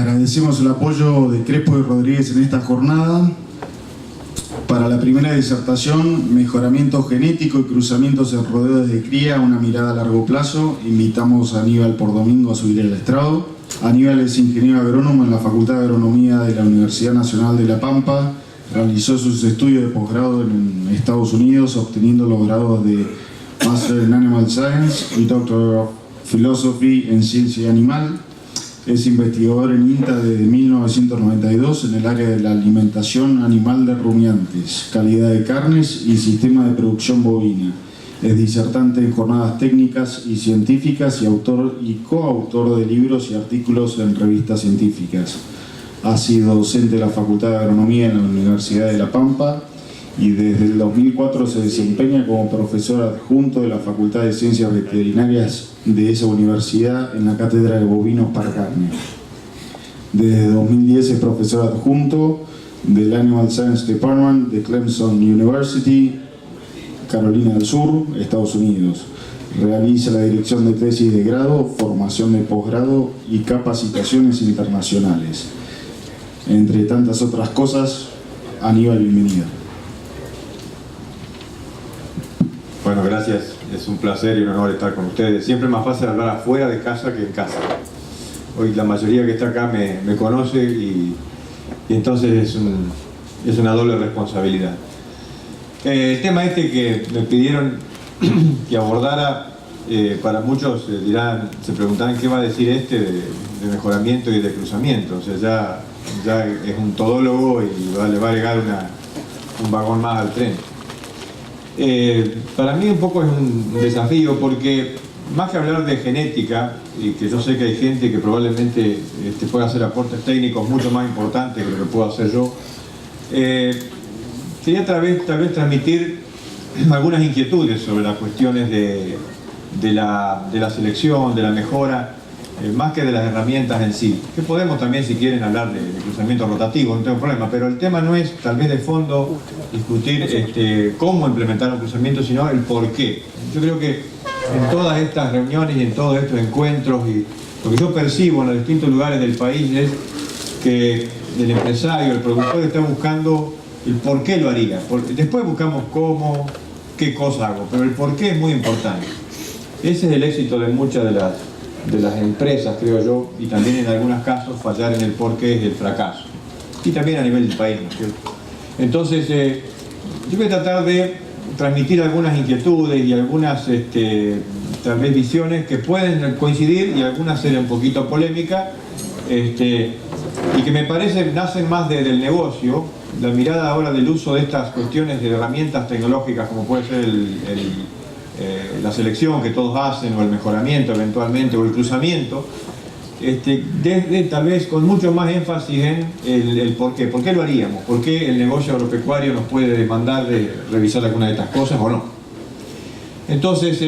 Agradecemos el apoyo de Crespo y Rodríguez en esta jornada. Para la primera disertación, mejoramiento genético y cruzamientos en rodeos de cría, una mirada a largo plazo, invitamos a Aníbal Pordomingo a subir al estrado. Aníbal es ingeniero agrónomo en la Facultad de Agronomía de la Universidad Nacional de La Pampa. Realizó sus estudios de posgrado en Estados Unidos, obteniendo los grados de Master in Animal Science y Doctor of Philosophy en Ciencia Animal. Es investigador en INTA desde 1992 en el área de la alimentación animal de rumiantes, calidad de carnes y sistema de producción bovina. Es disertante en jornadas técnicas y científicas y autor y coautor de libros y artículos en revistas científicas. Ha sido docente de la Facultad de Agronomía en la Universidad de La Pampa y desde el 2004 se desempeña como profesor adjunto de la Facultad de Ciencias Veterinarias de esa universidad en la Cátedra de Bovinos para Carne. Desde 2010 es profesor adjunto del Animal Science Department de Clemson University, Carolina del Sur, Estados Unidos. Realiza la dirección de tesis de grado, formación de posgrado y capacitaciones internacionales. Entre tantas otras cosas, Aníbal, bienvenido. Bueno, gracias. Es un placer y un honor estar con ustedes. Siempre es más fácil hablar afuera de casa que en casa. Hoy la mayoría que está acá me conoce y entonces es una doble responsabilidad. El tema que me pidieron que abordara, para muchos se preguntarán qué va a decir de mejoramiento y de cruzamiento. O sea, ya es un todólogo y le va a agregar un vagón más al tren. Para mí un poco es un desafío porque más que hablar de genética, y que yo sé que hay gente que probablemente pueda hacer aportes técnicos mucho más importantes que lo que puedo hacer yo, quería tal vez transmitir algunas inquietudes sobre las cuestiones de la selección, de la mejora, más que de las herramientas en sí. Que podemos también, si quieren, hablar de cruzamiento rotativo, no tengo problema, pero el tema no es, tal vez de fondo, discutir cómo implementar un cruzamiento, sino el por qué. Yo creo que en todas estas reuniones y en todos estos encuentros, y lo que yo percibo en los distintos lugares del país es que el empresario, el productor está buscando el por qué lo haría. Después buscamos cómo, qué cosa hago, pero el por qué es muy importante. Ese es el éxito de muchas de las empresas, creo yo, y también en algunos casos fallar en el por qué es el fracaso. Y también a nivel del país, ¿no es cierto? Entonces, yo voy a tratar de transmitir algunas inquietudes y algunas, tal vez visiones que pueden coincidir y algunas ser un poquito polémicas, y que me parece nacen más del negocio, la mirada ahora del uso de estas cuestiones de herramientas tecnológicas como puede ser la selección que todos hacen, o el mejoramiento eventualmente, o el cruzamiento, desde tal vez con mucho más énfasis en el por qué lo haríamos, por qué el negocio agropecuario nos puede demandar de revisar alguna de estas cosas o no. Entonces,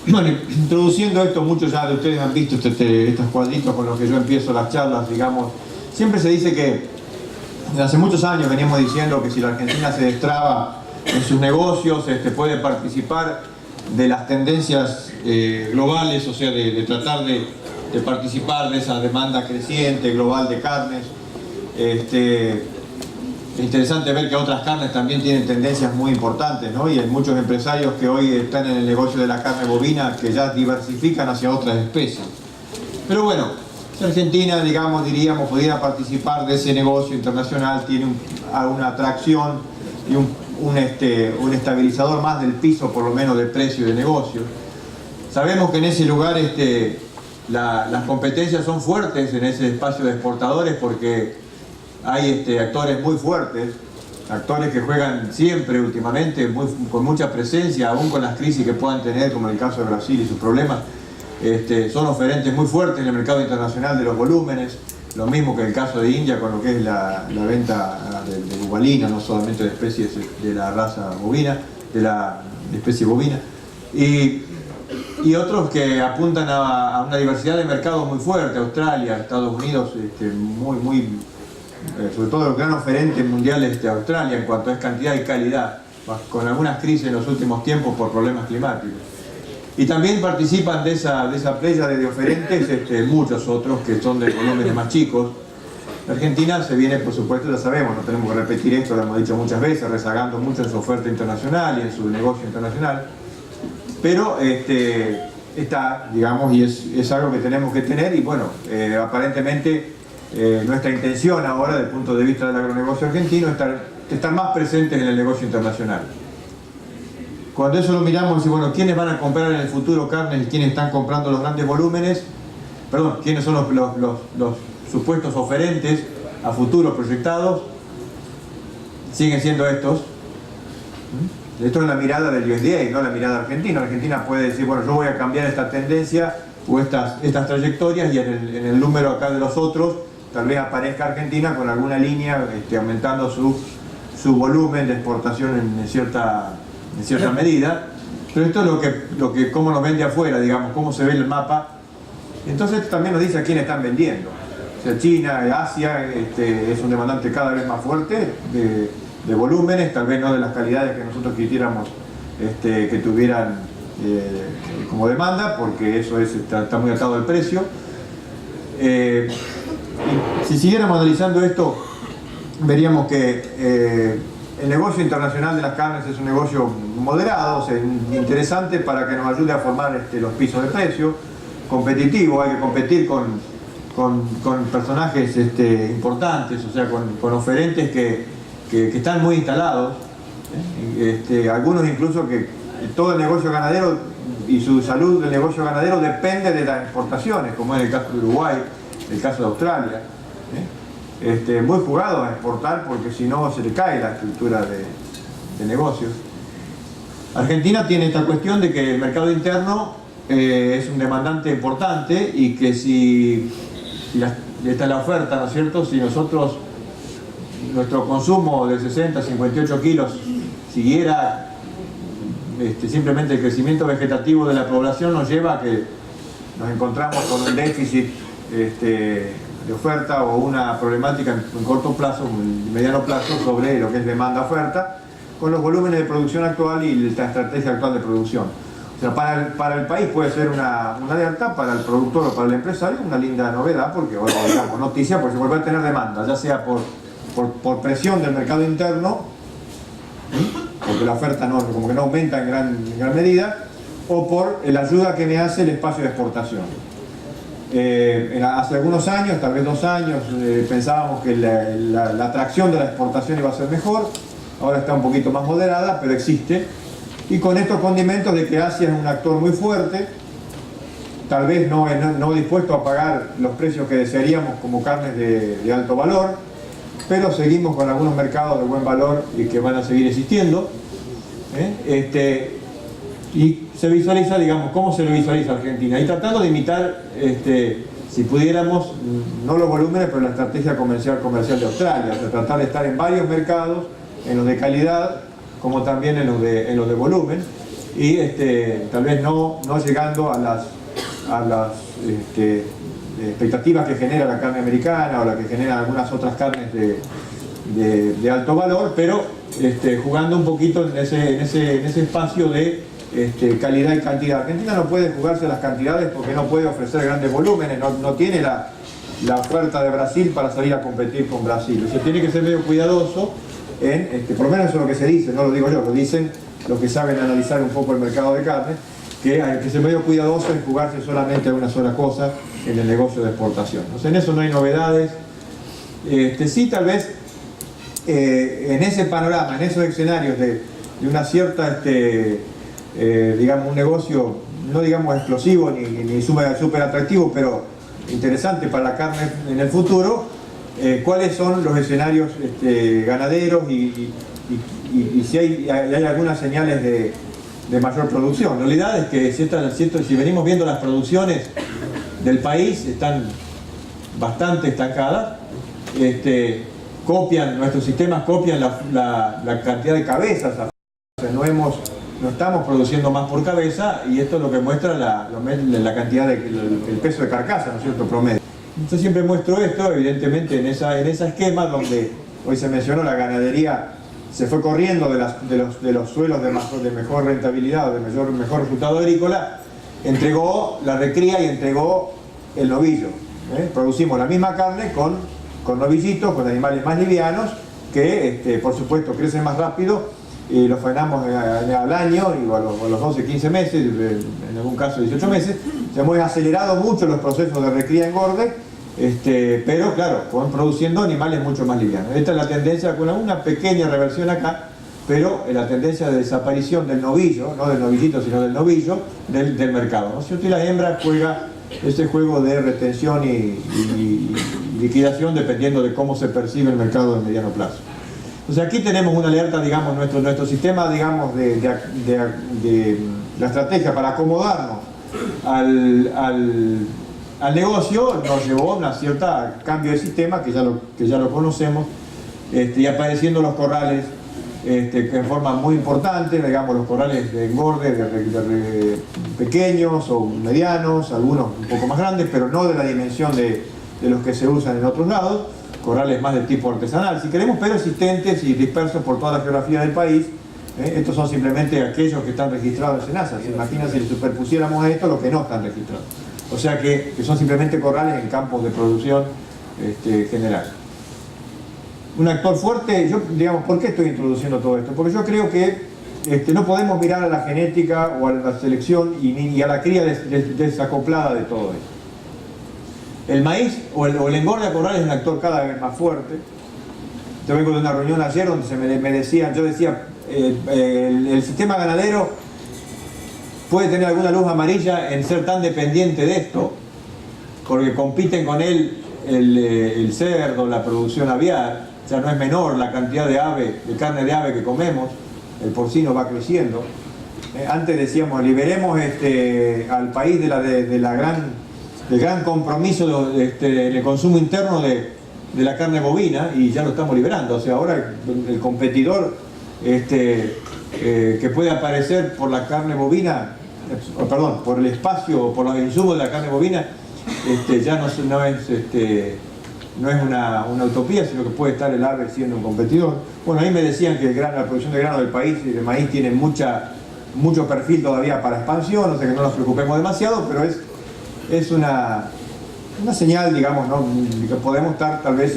bueno, introduciendo esto, muchos ya de ustedes han visto estos cuadritos con los que yo empiezo las charlas, digamos. Siempre se dice que hace muchos años veníamos diciendo que si la Argentina se destraba en sus negocios, puede participar de las tendencias globales, o sea, de tratar de participar de esa demanda creciente global de carnes. Es interesante ver que otras carnes también tienen tendencias muy importantes, ¿no? Y hay muchos empresarios que hoy están en el negocio de la carne bovina que ya diversifican hacia otras especies. Pero bueno, si Argentina, digamos, diríamos, pudiera participar de ese negocio internacional, tiene una atracción y un estabilizador más del piso, por lo menos, del precio de negocio. Sabemos que en ese lugar las competencias son fuertes en ese espacio de exportadores porque hay actores muy fuertes, actores que juegan siempre, últimamente, con mucha presencia, aún con las crisis que puedan tener, como en el caso de Brasil y sus problemas. Son oferentes muy fuertes en el mercado internacional de los volúmenes, lo mismo que en el caso de India con lo que es la venta de bubalina, no solamente de especies de la raza bovina, de la especie bovina, y otros que apuntan a una diversidad de mercados muy fuerte, Australia, Estados Unidos, sobre todo el gran oferente mundial Australia en cuanto a cantidad y calidad, con algunas crisis en los últimos tiempos por problemas climáticos. Y también participan de esa pléyade de oferentes muchos otros que son de volúmenes más chicos. Argentina se viene, por supuesto, ya sabemos, no tenemos que repetir esto, lo hemos dicho muchas veces, rezagando mucho en su oferta internacional y en su negocio internacional, pero está, digamos, y es algo que tenemos que tener, y bueno, aparentemente nuestra intención ahora, desde el punto de vista del agronegocio argentino, es estar más presentes en el negocio internacional. Cuando eso lo miramos y bueno, ¿quiénes van a comprar en el futuro carnes y quiénes están comprando los grandes volúmenes? Perdón, ¿quiénes son los supuestos oferentes a futuros proyectados? Siguen siendo estos. Esto es la mirada del USDA y no la mirada argentina. Argentina puede decir, bueno, yo voy a cambiar esta tendencia o estas trayectorias, y en el número acá de los otros tal vez aparezca Argentina con alguna línea aumentando su volumen de exportación en cierta medida. Pero esto es lo que cómo nos vende afuera, digamos, cómo se ve el mapa. Entonces también nos dice a quién están vendiendo. O sea, China, Asia es un demandante cada vez más fuerte de volúmenes, tal vez no de las calidades que nosotros quisiéramos que tuvieran como demanda, porque eso está muy atado al precio. Y si siguiéramos analizando esto, veríamos que el negocio internacional de las carnes es un negocio moderado, o sea, interesante para que nos ayude a formar los pisos de precio, competitivo. Hay que competir con personajes importantes, o sea, con oferentes que están muy instalados, algunos incluso que todo el negocio ganadero y su salud del negocio ganadero depende de las exportaciones, como es el caso de Uruguay, el caso de Australia, muy jugado a exportar porque si no se le cae la estructura de negocios. Argentina tiene esta cuestión de que el mercado interno es un demandante importante, y que si esta es la oferta, ¿no es cierto? Si nosotros, nuestro consumo de 60, 58 kilos siguiera simplemente el crecimiento vegetativo de la población, nos lleva a que nos encontramos con un déficit de oferta o una problemática en corto plazo, en mediano plazo, sobre lo que es demanda-oferta, con los volúmenes de producción actual y la estrategia actual de producción. O sea, para el país puede ser una alerta, para el productor o para el empresario una linda novedad, porque, bueno, digamos, noticia, pues se vuelve a tener demanda, ya sea por presión del mercado interno, porque la oferta como que no aumenta en gran medida, o por la ayuda que me hace el espacio de exportación. Hace algunos años, tal vez 2 años, pensábamos que la atracción de la exportación iba a ser mejor. Ahora está un poquito más moderada, pero existe. Y con estos condimentos de que Asia es un actor muy fuerte, tal vez no dispuesto a pagar los precios que desearíamos como carnes de alto valor, pero seguimos con algunos mercados de buen valor y que van a seguir existiendo. Y se visualiza, digamos, ¿cómo se lo visualiza Argentina? Y tratando de imitar, si pudiéramos, no los volúmenes, pero la estrategia comercial de Australia, o sea, tratar de estar en varios mercados, en los de calidad, como también en los de volumen, y tal vez no llegando a las expectativas que genera la carne americana o la que generan algunas otras carnes de alto valor, pero jugando un poquito en ese espacio de calidad y cantidad. Argentina no puede jugarse las cantidades porque no puede ofrecer grandes volúmenes, no tiene la oferta de Brasil para salir a competir con Brasil. O sea, tiene que ser medio cuidadoso por lo menos eso es lo que se dice, no lo digo yo, lo dicen los que saben analizar un poco el mercado de carne, que hay que ser medio cuidadoso en jugarse solamente a una sola cosa en el negocio de exportación. O sea, en eso no hay novedades. Sí, tal vez en ese panorama, en esos escenarios de una cierta, digamos, un negocio, no digamos explosivo ni súper atractivo, pero interesante para la carne en el futuro, cuáles son los escenarios ganaderos y si hay algunas señales de mayor producción. La realidad es que si venimos viendo las producciones del país, están bastante estancadas. Nuestros sistemas copian la cantidad de cabezas. O sea, no estamos produciendo más por cabeza, y esto es lo que muestra la cantidad el peso de carcasa, ¿no es cierto?, promedio. Yo siempre muestro esto, evidentemente, en esa esquema donde hoy se mencionó la ganadería se fue corriendo de los suelos de mejor rentabilidad o de mejor resultado agrícola, entregó la recría y entregó el novillo. Producimos la misma carne con novillitos, con animales más livianos, que por supuesto crecen más rápido y los faenamos al año o a los 12, 15 meses, en algún caso 18 meses. Se hemos acelerado mucho los procesos de recría-engorde, pero claro, produciendo animales mucho más livianos. Esta es la tendencia, con una pequeña reversión acá, pero la tendencia de desaparición del novillo, no del novillito sino del novillo, del mercado, ¿no es cierto? Y la hembra juega ese juego de retención y liquidación dependiendo de cómo se percibe el mercado de mediano plazo. Entonces aquí tenemos una alerta, digamos, nuestro sistema, digamos, de la estrategia para acomodarnos al negocio nos llevó a un cierto cambio de sistema que ya lo conocemos, y apareciendo los corrales en forma muy importante, digamos, los corrales de engorde de pequeños o medianos, algunos un poco más grandes, pero no de la dimensión de los que se usan en otros lados, corrales más de tipo artesanal, si queremos, pero existentes y dispersos por toda la geografía del país. Estos son simplemente aquellos que están registrados en SENASA. Se imagina si le superpusiéramos a esto los que no están registrados. O sea que son simplemente corrales en campos de producción general. Un actor fuerte, digamos, ¿por qué estoy introduciendo todo esto? Porque yo creo que no podemos mirar a la genética o a la selección y a la cría desacoplada de todo esto. El maíz o el engorde a corral es un actor cada vez más fuerte. Yo vengo de una reunión ayer donde me decían, yo decía, el sistema ganadero puede tener alguna luz amarilla en ser tan dependiente de esto, porque compiten con él el cerdo, la producción aviar. O sea, no es menor la cantidad de carne de ave que comemos, el porcino va creciendo. Antes decíamos, liberemos al país del gran compromiso en el consumo interno de la carne bovina, y ya lo estamos liberando. O sea, ahora el competidor que puede aparecer por la carne bovina, perdón, por el espacio, por los insumos de la carne bovina, ya no es una utopía, sino que puede estar el ave siendo un competidor. Bueno, ahí me decían que la producción de grano del país y de maíz tiene mucho perfil todavía para expansión, o sea que no nos preocupemos demasiado, pero es una señal, digamos, ¿no? Que podemos estar, tal vez,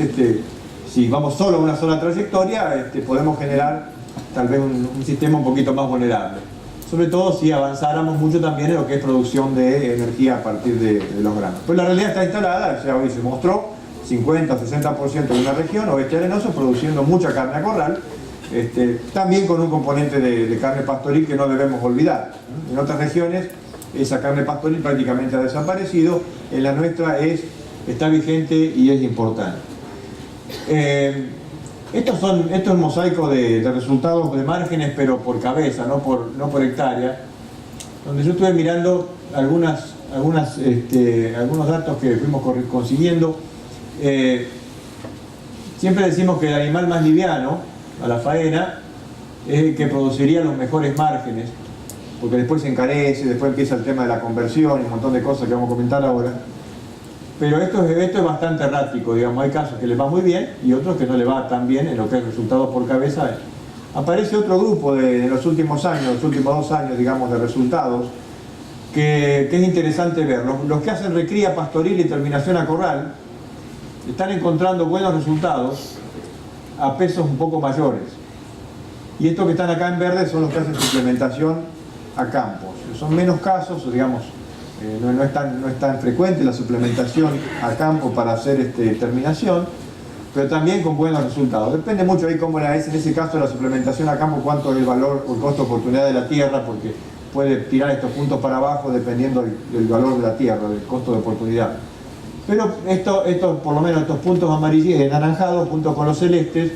si vamos solo a una sola trayectoria, podemos generar tal vez un sistema un poquito más vulnerable. Sobre todo si avanzáramos mucho también en lo que es producción de energía a partir de los granos. Pues la realidad está instalada, ya hoy se mostró, 50 o 60% de una región, oeste arenoso, produciendo mucha carne a corral, también con un componente de carne pastoril que no debemos olvidar. En otras regiones esa carne pastoril prácticamente ha desaparecido, en la nuestra está vigente y es importante. Esto es un mosaico de resultados de márgenes, pero por cabeza, no por hectárea, donde yo estuve mirando algunos datos que fuimos consiguiendo. Siempre decimos que el animal más liviano a la faena es el que produciría los mejores márgenes, porque después se encarece, después empieza el tema de la conversión y un montón de cosas que vamos a comentar ahora. Pero esto es bastante errático, digamos, hay casos que les va muy bien y otros que no les va tan bien en lo que es resultados por cabeza. Aparece otro grupo de los últimos 2 años, digamos, de resultados, que es interesante ver. Los que hacen recría pastoril y terminación a corral están encontrando buenos resultados a pesos un poco mayores. Y estos que están acá en verde son los que hacen suplementación a campos. Son menos casos, digamos, no es tan frecuente la suplementación a campo para hacer terminación, pero también con buenos resultados. Depende mucho ahí cómo es, en ese caso, la suplementación a campo, cuánto es el valor o el costo de oportunidad de la tierra, porque puede tirar estos puntos para abajo dependiendo del valor de la tierra, del costo de oportunidad. Pero por lo menos estos puntos amarillos, anaranjados, junto con los celestes,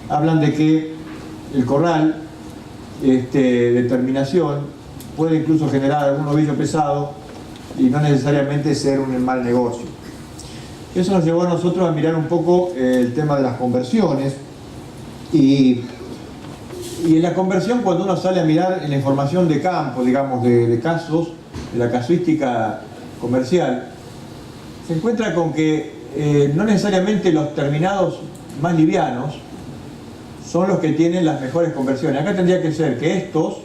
hablan de que el corral de terminación puede incluso generar algún ovillo pesado y no necesariamente ser un mal negocio. Eso nos llevó a nosotros a mirar un poco el tema de las conversiones, y en la conversión, cuando uno sale a mirar en la información de campo, digamos, de casos, de la casuística comercial, se encuentra con que no necesariamente los terminados más livianos son los que tienen las mejores conversiones. Acá tendría que ser que estos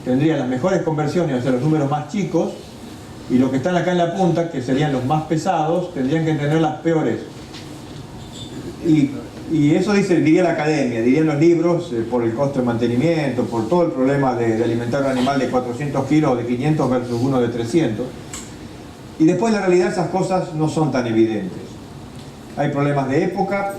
tendrían las mejores conversiones, o sea, los números más chicos, y los que están acá en la punta, que serían los más pesados, tendrían que tener las peores. Y eso diría la academia, dirían los libros, por el costo de mantenimiento, por todo el problema de alimentar un animal de 400 kilos o de 500 versus uno de 300. Y después en la realidad esas cosas no son tan evidentes. Hay problemas de época,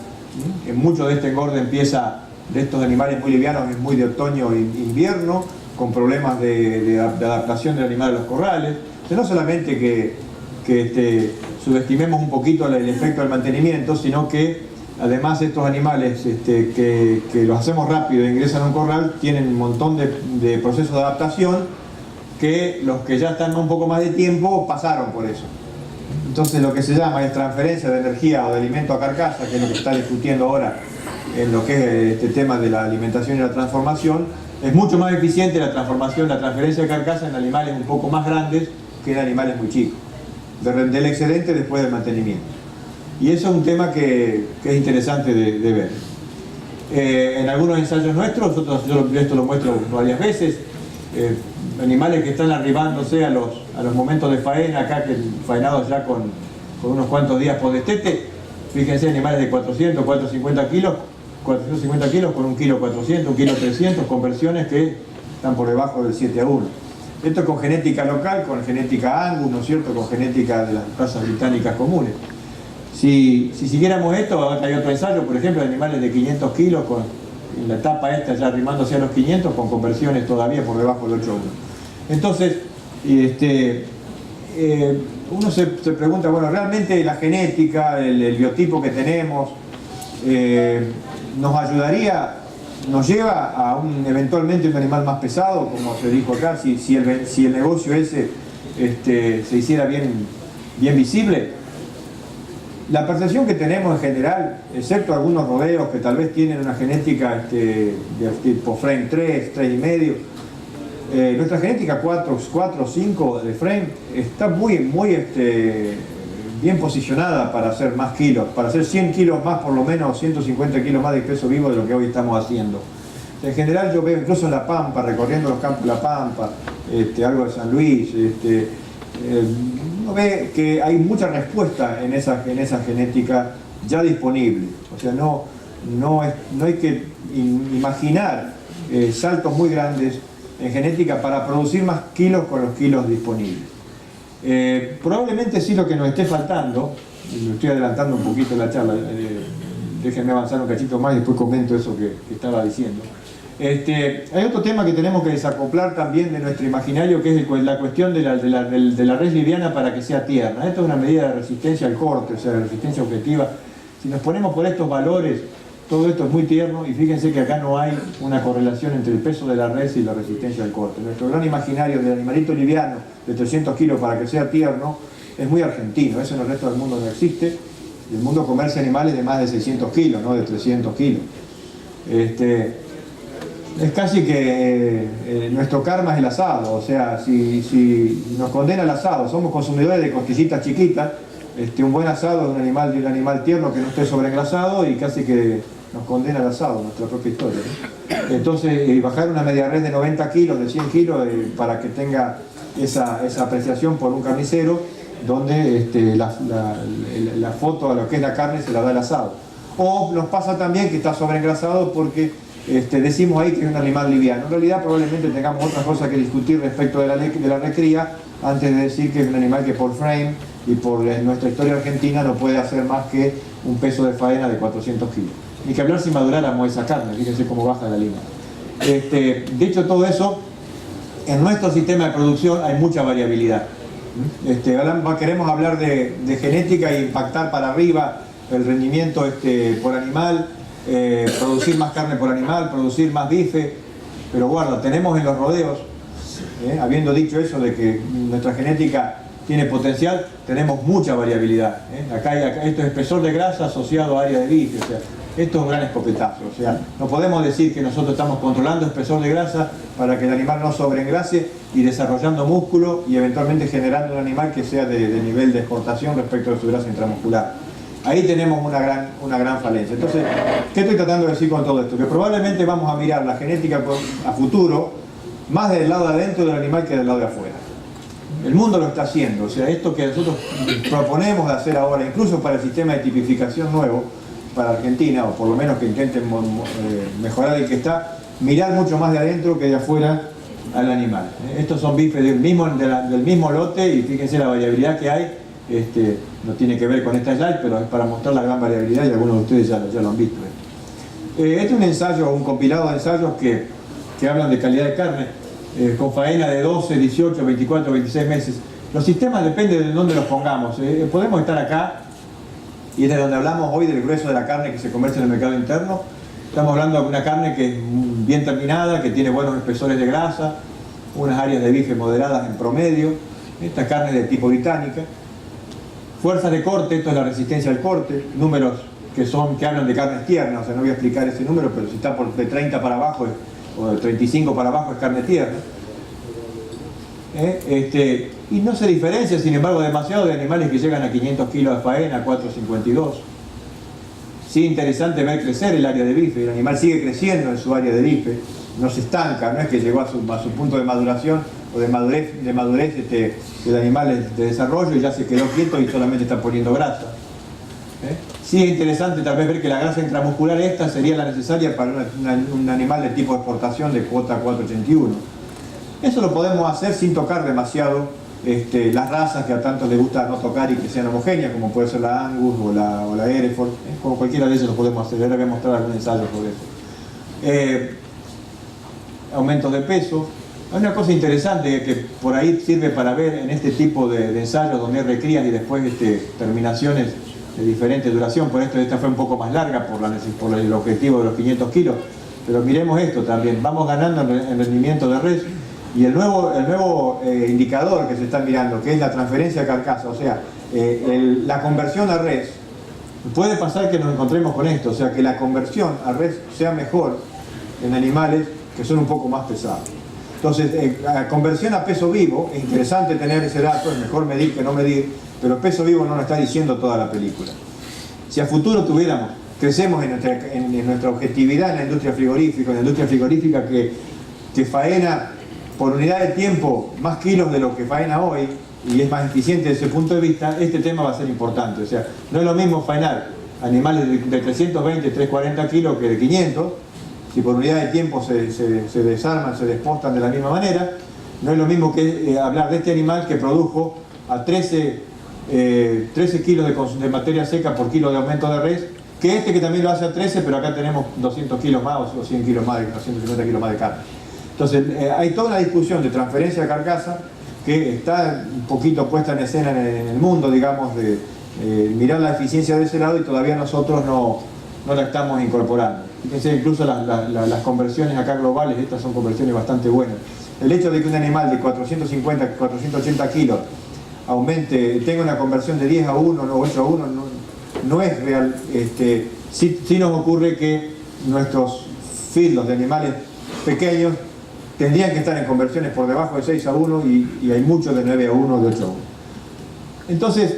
que mucho de este engorde empieza de estos animales muy livianos, es muy de otoño e invierno, con problemas de adaptación del animal a los corrales. O sea, no solamente que subestimemos un poquito el efecto del mantenimiento, sino que además estos animales que los hacemos rápido e ingresan a un corral tienen un montón de procesos de adaptación que los que ya están un poco más de tiempo pasaron por eso. Entonces lo que se llama es transferencia de energía o de alimento a carcasa, que es lo que se está discutiendo ahora en lo que es este tema de la alimentación y la transformación, es mucho más eficiente la transferencia de carcasa en animales un poco más grandes que en animales muy chicos, del excedente después del mantenimiento. Y eso es un tema que es interesante de ver. En algunos ensayos nuestros, yo esto lo muestro varias veces, animales que están arribándose a los momentos de faena, acá que faenados ya con unos cuantos días por destete, fíjense, animales de 400, 450 kilos, 450 kilos con 1 kilo 400, 1 kilo 300, conversiones que están por debajo del 7:1. Esto con genética local, con genética Angus, ¿no es cierto?, con genética de las razas británicas comunes. Si siguiéramos esto, acá hay otro ensayo, por ejemplo, de animales de 500 kilos, en la etapa esta ya arrimándose a los 500, con conversiones todavía por debajo del 8:1. Entonces, uno se pregunta, bueno, realmente la genética, el biotipo que tenemos, nos ayudaría, nos lleva a eventualmente un animal más pesado, como se dijo acá, si el negocio ese se hiciera bien visible. La percepción que tenemos en general, excepto algunos rodeos que tal vez tienen una genética de tipo frame 3, 3,5, nuestra genética 4 o 5 de frame está muy bien posicionada para hacer más kilos, para hacer 100 kilos más, por lo menos 150 kilos más de peso vivo de lo que hoy estamos haciendo. En general yo veo incluso en La Pampa, recorriendo los campos de La Pampa, algo de San Luis, uno ve que hay mucha respuesta en esa genética ya disponible. O sea, no hay que imaginar saltos muy grandes en genética para producir más kilos con los kilos disponibles. Probablemente sí lo que nos esté faltando, me estoy adelantando un poquito la charla, déjenme avanzar un cachito más y después comento eso que estaba diciendo. Hay otro tema que tenemos que desacoplar también de nuestro imaginario, que es la cuestión de la res liviana para que sea tierna. Esto es una medida de resistencia al corte, o sea, de resistencia objetiva. Si nos ponemos por estos valores, todo esto es muy tierno, y fíjense que acá no hay una correlación entre el peso de la res y la resistencia al corte. Nuestro gran imaginario del animalito liviano de 300 kilos para que sea tierno es muy argentino, eso en el resto del mundo no existe. El mundo comercia animales de más de 600 kilos, no de 300 kilos. Es casi que nuestro karma es el asado, o sea, si nos condena el asado, somos consumidores de costillitas chiquitas, un buen asado de un animal tierno que no esté sobreengrasado, y casi que nos condena el asado, nuestra propia historia, ¿no? Entonces, bajar una media res de 90 kilos, de 100 kilos, para que tenga esa apreciación por un carnicero, donde la foto a lo que es la carne se la da el asado. O nos pasa también que está sobreengrasado porque decimos ahí que es un animal liviano. En realidad probablemente tengamos otra cosa que discutir respecto de la recría, antes de decir que es un animal que por frame y por nuestra historia argentina no puede hacer más que un peso de faena de 400 kilos. Ni que hablar si maduráramos esa carne, fíjense cómo baja la línea. Dicho todo eso, en nuestro sistema de producción hay mucha variabilidad. Queremos hablar de genética e impactar para arriba el rendimiento por animal, producir más carne por animal, producir más bife, pero guarda, tenemos en los rodeos, habiendo dicho eso de que nuestra genética tiene potencial, tenemos mucha variabilidad. Acá esto es espesor de grasa asociado a área de bife, o sea, esto es un gran escopetazo. O sea, no podemos decir que nosotros estamos controlando espesor de grasa para que el animal no sobreengrase y desarrollando músculo y eventualmente generando un animal que sea de nivel de exportación respecto de su grasa intramuscular. Ahí tenemos una gran falencia. Entonces, ¿qué estoy tratando de decir con todo esto? Que probablemente vamos a mirar la genética a futuro más del lado de adentro del animal que del lado de afuera. El mundo lo está haciendo, o sea, esto que nosotros proponemos de hacer ahora, incluso para el sistema de tipificación nuevo, para Argentina, o por lo menos que intenten mejorar el que está, mirar mucho más de adentro que de afuera al animal. Estos son bifes del mismo lote y fíjense la variabilidad que hay. No tiene que ver con esta slide, pero es para mostrar la gran variabilidad y algunos de ustedes ya lo han visto. Este es un ensayo, un compilado de ensayos que hablan de calidad de carne, con faena de 12, 18, 24, 26 meses. Los sistemas dependen de dónde los pongamos. Podemos estar acá, y es de donde hablamos hoy del grueso de la carne que se comercia en el mercado interno. Estamos hablando de una carne que es bien terminada, que tiene buenos espesores de grasa, unas áreas de bife moderadas en promedio. Esta carne de tipo británica. Fuerzas de corte, esto es la resistencia al corte, números que hablan de carnes tiernas, o sea, no voy a explicar ese número, pero si está de 30 para abajo o de 35 para abajo es carne tierna. Y no se diferencia, sin embargo, demasiado de animales que llegan a 500 kilos de faena, 4,52. Sí, interesante ver crecer el área de bife, el animal sigue creciendo en su área de bife, no se estanca, no es que llegó a su punto de maduración o de madurez el animal de desarrollo y ya se quedó quieto y solamente está poniendo grasa. Sí es interesante tal vez ver que la grasa intramuscular esta sería la necesaria para un animal de tipo de exportación de cuota 481. Eso lo podemos hacer sin tocar demasiado las razas que a tantos les gusta no tocar y que sean homogéneas, como puede ser la Angus o la Hereford, como cualquiera de ellos lo podemos hacer. Ahora voy a mostrar algún ensayo sobre eso. Aumentos de peso. Hay una cosa interesante que por ahí sirve para ver en este tipo de ensayos donde hay recrías y después terminaciones de diferente duración. Por esto esta fue un poco más larga por el objetivo de los 500 kilos, pero miremos esto también. Vamos ganando en rendimiento de res y el nuevo indicador que se está mirando, que es la transferencia de carcasa, o sea, la conversión a res. Puede pasar que nos encontremos con esto, o sea, que la conversión a res sea mejor en animales que son un poco más pesados. Entonces, la conversión a peso vivo, es interesante tener ese dato, es mejor medir que no medir, pero peso vivo no nos está diciendo toda la película. Si a futuro crecemos en nuestra objetividad en la industria frigorífica que faena por unidad de tiempo más kilos de lo que faena hoy, y es más eficiente desde ese punto de vista, este tema va a ser importante. O sea, no es lo mismo faenar animales de 320, 340 kilos que de 500, si por unidad de tiempo se desarman, se despostan de la misma manera. No es lo mismo que hablar de este animal que produjo a 13 kilos de materia seca por kilo de aumento de res, que que también lo hace a 13, pero acá tenemos 200 kilos más o 100 kilos más, 250 kilos más de carne. Entonces, hay toda una discusión de transferencia de carcasa que está un poquito puesta en escena en el mundo, digamos, de mirar la eficiencia de ese lado y todavía nosotros no la estamos incorporando. Fíjense, incluso las conversiones acá globales, estas son conversiones bastante buenas. El hecho de que un animal de 450, 480 kilos tenga una conversión de 10 a 1 o 8 a 1 no es real. Sí nos ocurre que nuestros feedlots de animales pequeños tendrían que estar en conversiones por debajo de 6 a 1 y hay muchos de 9 a 1, de 8 a 1. Entonces,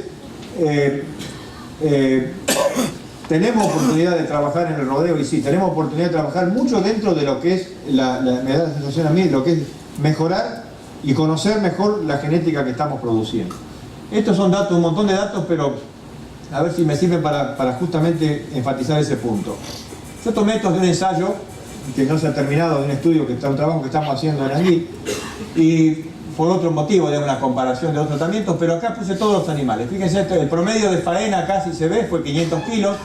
tenemos oportunidad de trabajar en el rodeo y sí, tenemos oportunidad de trabajar mucho dentro de lo que es, me da la sensación a mí, de lo que es mejorar y conocer mejor la genética que estamos produciendo. Estos son datos, un montón de datos, pero a ver si me sirven para justamente enfatizar ese punto. Yo tomé estos de un ensayo que no se ha terminado, de un estudio, un trabajo que estamos haciendo en Anguil, y por otro motivo, de una comparación de otros tratamientos, pero acá puse todos los animales. Fíjense, el promedio de faena acá, si se ve, fue 500 kilos,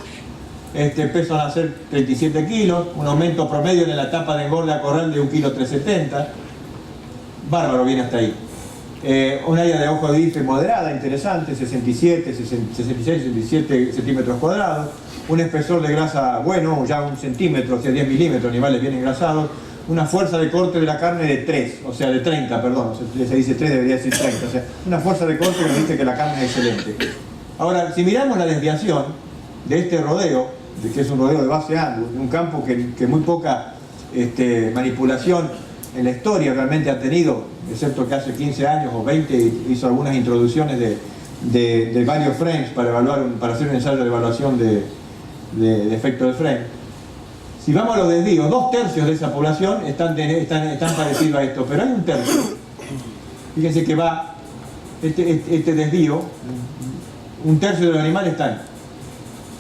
peso a nacer 37 kilos, un aumento promedio en la etapa de engorde a corral de 1,370 kg, bárbaro, viene hasta ahí. Un área de ojo de bife moderada, interesante, 66, 67 centímetros cuadrados, un espesor de grasa bueno, ya 1 centímetro, o sea 10 milímetros, animales bien engrasados, una fuerza de corte de la carne de 3, o sea de 30, perdón, se dice 3, debería decir 30, o sea, una fuerza de corte que nos dice que la carne es excelente. Ahora, si miramos la desviación de este rodeo, que es un rodeo de base Angus, un campo que muy poca manipulación en la historia realmente ha tenido, excepto que hace 15 años o 20 hizo algunas introducciones de de varios frames para hacer un ensayo de evaluación de efecto de frame. Si vamos a los desvíos, 2/3 de esa población están parecidos a esto, pero hay un tercio. Fíjense que va este desvío, 1/3 de los animales están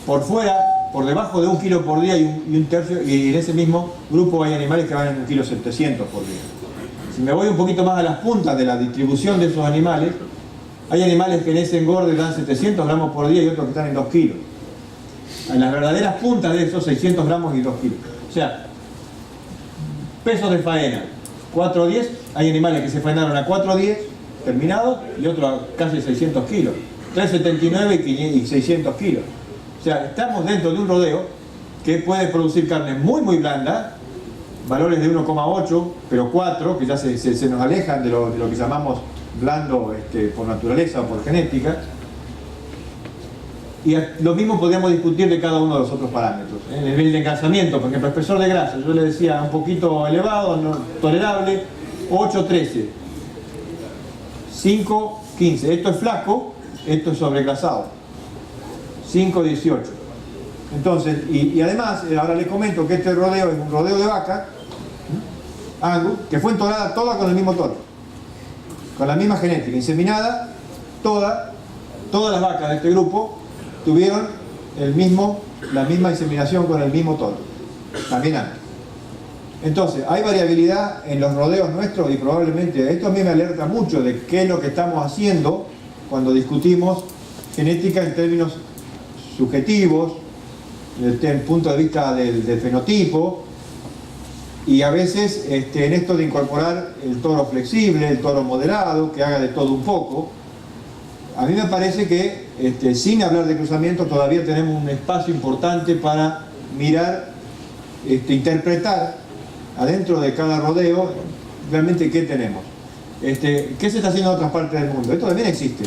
por fuera, por debajo de 1 kilo por día y un tercio, y en ese mismo grupo hay animales que van en 1,7 kg por día. Si me voy un poquito más a las puntas de la distribución de esos animales, hay animales que en ese engorde dan 700 gramos por día y otros que están en 2 kilos. En las verdaderas puntas de esos, 600 gramos y 2 kilos. O sea, pesos de faena, 410, hay animales que se faenaron a 410 terminados y otros a casi 600 kilos. 379 y 600 kilos. O sea, estamos dentro de un rodeo que puede producir carne muy muy blanda, valores de 1,8, pero 4, que ya se nos alejan de lo que llamamos blando por naturaleza o por genética. Y lo mismo podríamos discutir de cada uno de los otros parámetros. El nivel de engrasamiento, por ejemplo, el espesor de grasa, yo le decía un poquito elevado, no, tolerable, 8,13, 5,15. Esto es flaco, esto es sobregrasado, 5,18. Entonces, y además, ahora les comento que este rodeo es un rodeo de vaca, Angus, que fue entonada toda con el mismo toro, con la misma genética, inseminada, todas las vacas de este grupo tuvieron la misma inseminación con el mismo toro, también antes. Entonces, hay variabilidad en los rodeos nuestros y probablemente esto a mí me alerta mucho de qué es lo que estamos haciendo cuando discutimos genética en términos subjetivos, desde el punto de vista del fenotipo, y a veces en esto de incorporar el toro flexible, el toro moderado, que haga de todo un poco. A mí me parece que sin hablar de cruzamiento todavía tenemos un espacio importante para mirar, interpretar adentro de cada rodeo realmente qué tenemos. ¿Qué se está haciendo en otras partes del mundo? Esto también existe.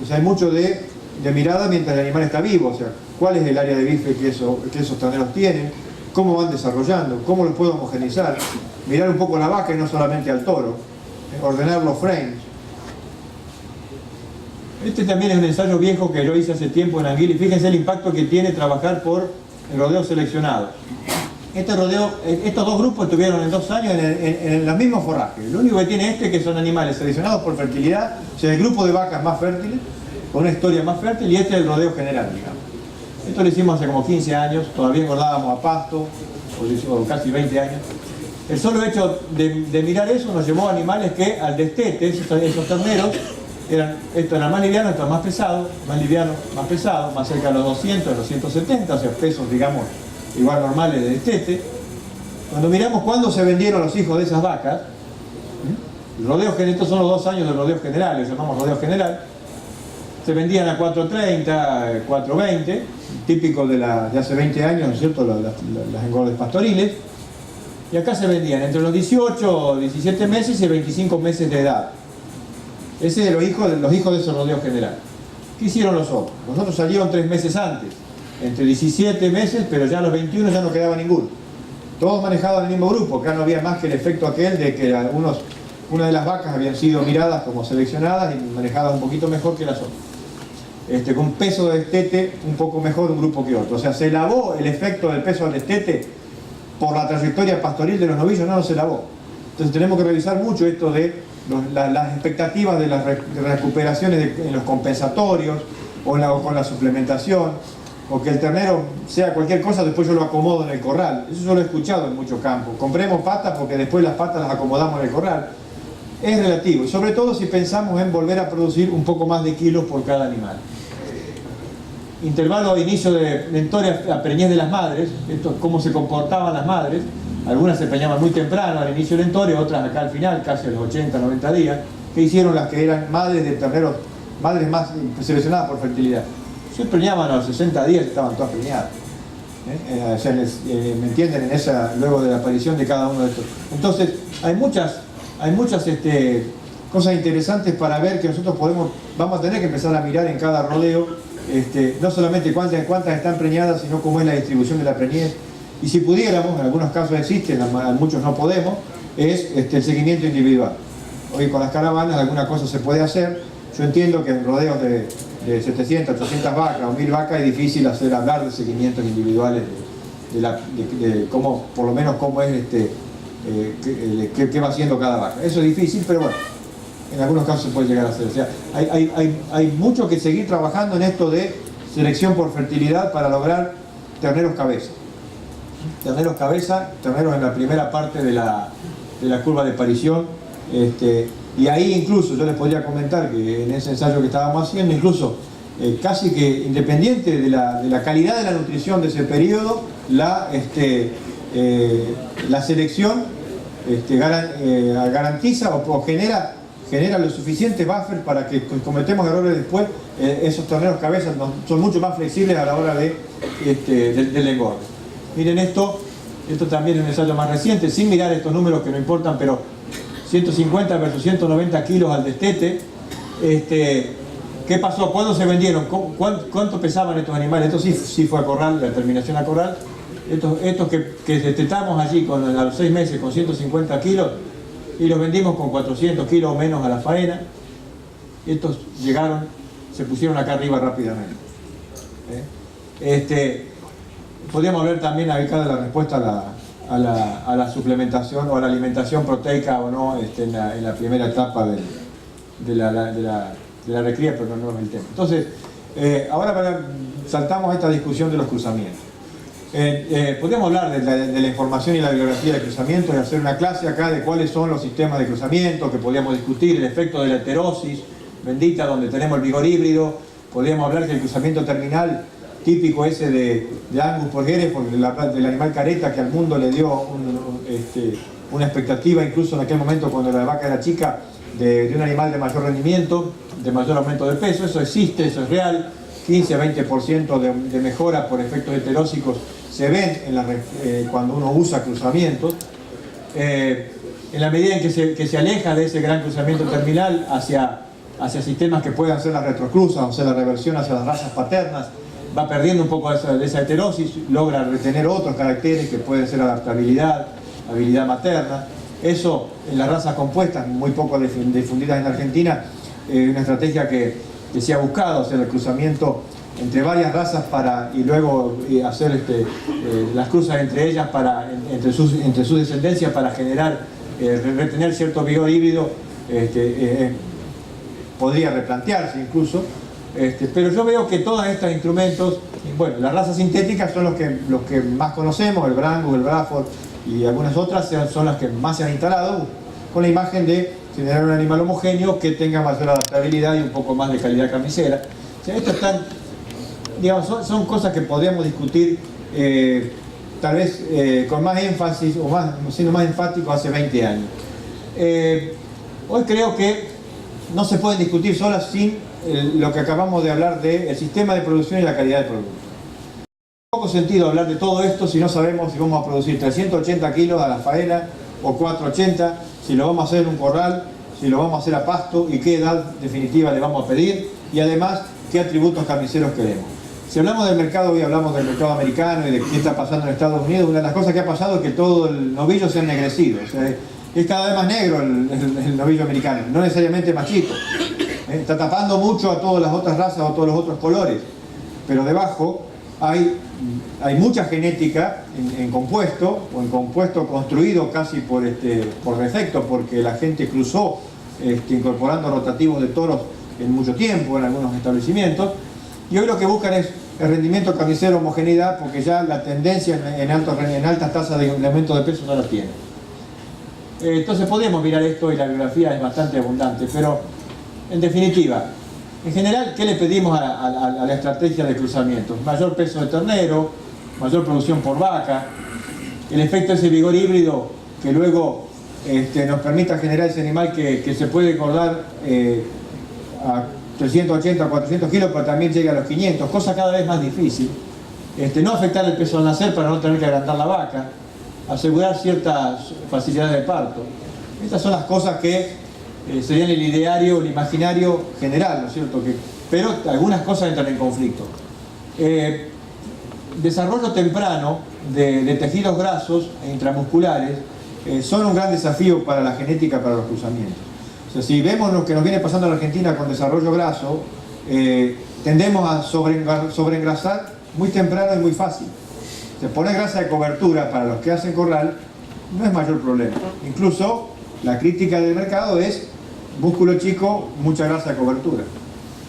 O sea, hay mucho de mirada mientras el animal está vivo. O sea, cuál es el área de bife que esos terneros tienen, cómo van desarrollando, cómo los puedo homogeneizar, mirar un poco a la vaca y no solamente al toro, ordenar los frames. Este también es un ensayo viejo que yo hice hace tiempo en Anguila y fíjense el impacto que tiene trabajar por el rodeo seleccionado. Estos dos grupos estuvieron en 2 años en los mismos forrajes. Lo único que tiene que son animales seleccionados por fertilidad, o sea, el grupo de vacas más fértiles, con una historia más fértil, y este es el rodeo general, digamos. Esto lo hicimos hace como 15 años, todavía engordábamos a pasto, o casi 20 años. El solo hecho de mirar eso nos llevó a animales que al destete, esos terneros, esto era más liviano, esto era más pesado, más liviano, más pesado, más cerca de los 200, los 170, o sea, pesos, digamos, igual normales de destete. Cuando miramos cuándo se vendieron los hijos de esas vacas, el rodeo general, estos son los 2 años del rodeo general, lo llamamos rodeo general, se vendían a 4.30, 4.20, típico de hace 20 años, ¿no es cierto?, las engordes pastoriles, y acá se vendían entre los 18, 17 meses y 25 meses de edad. Ese es los hijos de ese rodeo general. ¿Qué hicieron los otros? Los otros salieron 3 meses antes, entre 17 meses, pero ya a los 21 ya no quedaba ninguno. Todos manejados en el mismo grupo, acá no había más que el efecto aquel de que una de las vacas habían sido miradas como seleccionadas y manejadas un poquito mejor que las otras. Con peso de destete un poco mejor un grupo que otro. O sea, se lavó el efecto del peso del destete por la trayectoria pastoril de los novillos, no se lavó. Entonces tenemos que revisar mucho esto de las expectativas de las recuperaciones en los compensatorios o con la suplementación, o que el ternero sea cualquier cosa, después yo lo acomodo en el corral. Eso yo lo he escuchado en muchos campos. Compremos patas porque después las patas las acomodamos en el corral. Es relativo, y sobre todo si pensamos en volver a producir un poco más de kilos por cada animal. Intervalo de inicio de lentoria a preñez de las madres, esto, cómo se comportaban las madres. Algunas se preñaban muy temprano al inicio de lentoria, otras acá al final, casi a los 80, 90 días. ¿Qué hicieron las que eran madres de terneros, madres más seleccionadas por fertilidad? Se preñaban a los 60 días y estaban todas preñadas. O sea, ¿me entienden? Luego de la aparición de cada uno de estos. Entonces, hay muchas cosas interesantes para ver que nosotros vamos a tener que empezar a mirar en cada rodeo, no solamente cuántas están preñadas, sino cómo es la distribución de la preñez. Y si pudiéramos, en algunos casos existen, en muchos no podemos, es el seguimiento individual. Hoy con las caravanas alguna cosa se puede hacer. Yo entiendo que en rodeos de 700, 800 vacas o 1000 vacas, es difícil hablar de seguimientos individuales de cómo, por lo menos cómo es qué va haciendo cada vaca. Eso es difícil, pero bueno, en algunos casos se puede llegar a hacer. O sea, hay mucho que seguir trabajando en esto de selección por fertilidad para lograr terneros cabeza. Terneros cabeza, terneros en la primera parte de la curva de parición. Y ahí incluso yo les podría comentar que en ese ensayo que estábamos haciendo, incluso casi que independiente de la calidad de la nutrición de ese periodo, la selección garantiza o genera los suficientes buffers para que cometemos errores después. Esos terneros cabezas son mucho más flexibles a la hora del engorde. Miren esto también es un ensayo más reciente, sin mirar estos números que no importan, pero 150 versus 190 kilos al destete. ¿Qué pasó? ¿Cuándo se vendieron? ¿Cuánto pesaban estos animales? Esto sí fue a corral, la terminación a corral. Estos que destetamos allí a los 6 meses con 150 kilos y los vendimos con 400 kilos o menos a la faena. Estos llegaron, se pusieron acá arriba rápidamente. Podríamos ver también acá de la respuesta a la suplementación o a la alimentación proteica o no en la primera etapa de la recría, pero no es el tema. Entonces, ahora saltamos a esta discusión de los cruzamientos. Podríamos hablar de la información y la bibliografía de cruzamientos y hacer una clase acá de cuáles son los sistemas de cruzamiento que podríamos discutir, el efecto de la heterosis bendita donde tenemos el vigor híbrido. Podríamos hablar que el cruzamiento terminal típico ese de Angus por Jerez, del animal careta que al mundo le dio una expectativa, incluso en aquel momento cuando la vaca era chica, de un animal de mayor rendimiento, de mayor aumento de peso. Eso existe, eso es real. 15 a 20% de mejora por efectos heterósicos se ven cuando uno usa cruzamientos. En la medida en que se aleja de ese gran cruzamiento terminal hacia sistemas que puedan ser las retrocruzas, o sea, la reversión hacia las razas paternas, va perdiendo un poco de esa heterosis, logra retener otros caracteres que pueden ser adaptabilidad, habilidad materna. Eso en las razas compuestas, muy poco difundidas en Argentina, una estrategia que se ha buscado, o sea, el cruzamiento entre varias razas y luego hacer las cruzas entre ellas entre su descendencia para retener cierto vigor híbrido. Podría replantearse incluso. Pero yo veo que todos estos instrumentos, bueno, las razas sintéticas son los que más conocemos, el Brangus, el Braford y algunas otras son las que más se han instalado, con la imagen de generar un animal homogéneo que tenga mayor adaptabilidad y un poco más de calidad carnicera. O sea, estos son cosas que podríamos discutir tal vez con más énfasis o siendo más enfático hace 20 años. Hoy creo que no se pueden discutir solas sin lo que acabamos de hablar del sistema de producción y la calidad del producto. Poco sentido hablar de todo esto si no sabemos si vamos a producir 380 kilos a la faena o 480, si lo vamos a hacer en un corral, si lo vamos a hacer a pasto y qué edad definitiva le vamos a pedir y además qué atributos carniceros queremos. Si hablamos del mercado, hoy hablamos del mercado americano y de qué está pasando en Estados Unidos, una de las cosas que ha pasado es que todo el novillo se ha ennegrecido, o sea, es cada vez más negro el novillo americano, no necesariamente más chico. Está tapando mucho a todas las otras razas o a todos los otros colores, pero debajo hay mucha genética en compuesto, o en compuesto construido casi por defecto, porque la gente cruzó incorporando rotativos de toros en mucho tiempo en algunos establecimientos, y hoy lo que buscan es el rendimiento carnicero, homogeneidad, porque ya la tendencia en altas tasas de aumento de peso no la tiene. Entonces podemos mirar esto y la bibliografía es bastante abundante, pero en definitiva, en general, ¿qué le pedimos a la estrategia de cruzamiento? Mayor peso de ternero, mayor producción por vaca, el efecto de ese vigor híbrido que luego nos permita generar ese animal que se puede engordar a 380 o 400 kilos, pero también llega a los 500, cosa cada vez más difícil. No afectar el peso al nacer para no tener que agrandar la vaca, asegurar ciertas facilidades de parto. Estas son las cosas que serían el ideario, el imaginario general, ¿no es cierto? Pero algunas cosas entran en conflicto. Desarrollo temprano de tejidos grasos e intramusculares son un gran desafío para la genética, para los cruzamientos. O sea, si vemos lo que nos viene pasando en la Argentina con desarrollo graso, tendemos a sobreengrasar muy temprano y muy fácil. Se pone grasa de cobertura para los que hacen corral, no es mayor problema. Incluso la crítica del mercado es músculo chico, mucha grasa de cobertura.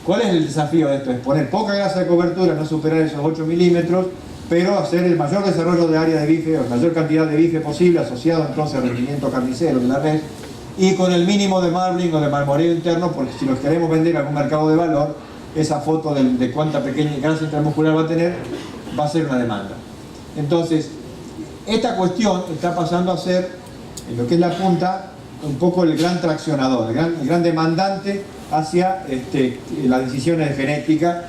¿Cuál es el desafío de esto? Es poner poca grasa de cobertura, no superar esos 8 milímetros, pero hacer el mayor desarrollo de área de bife o mayor cantidad de bife posible, asociado entonces al rendimiento carnicero de la red, y con el mínimo de marbling o de marmoreo interno, porque si los queremos vender a algún mercado de valor, esa foto de cuánta pequeña grasa intramuscular va a tener, va a ser una demanda. Entonces, esta cuestión está pasando a ser, en lo que es la punta, un poco el gran traccionador, el gran demandante hacia las decisiones de genética,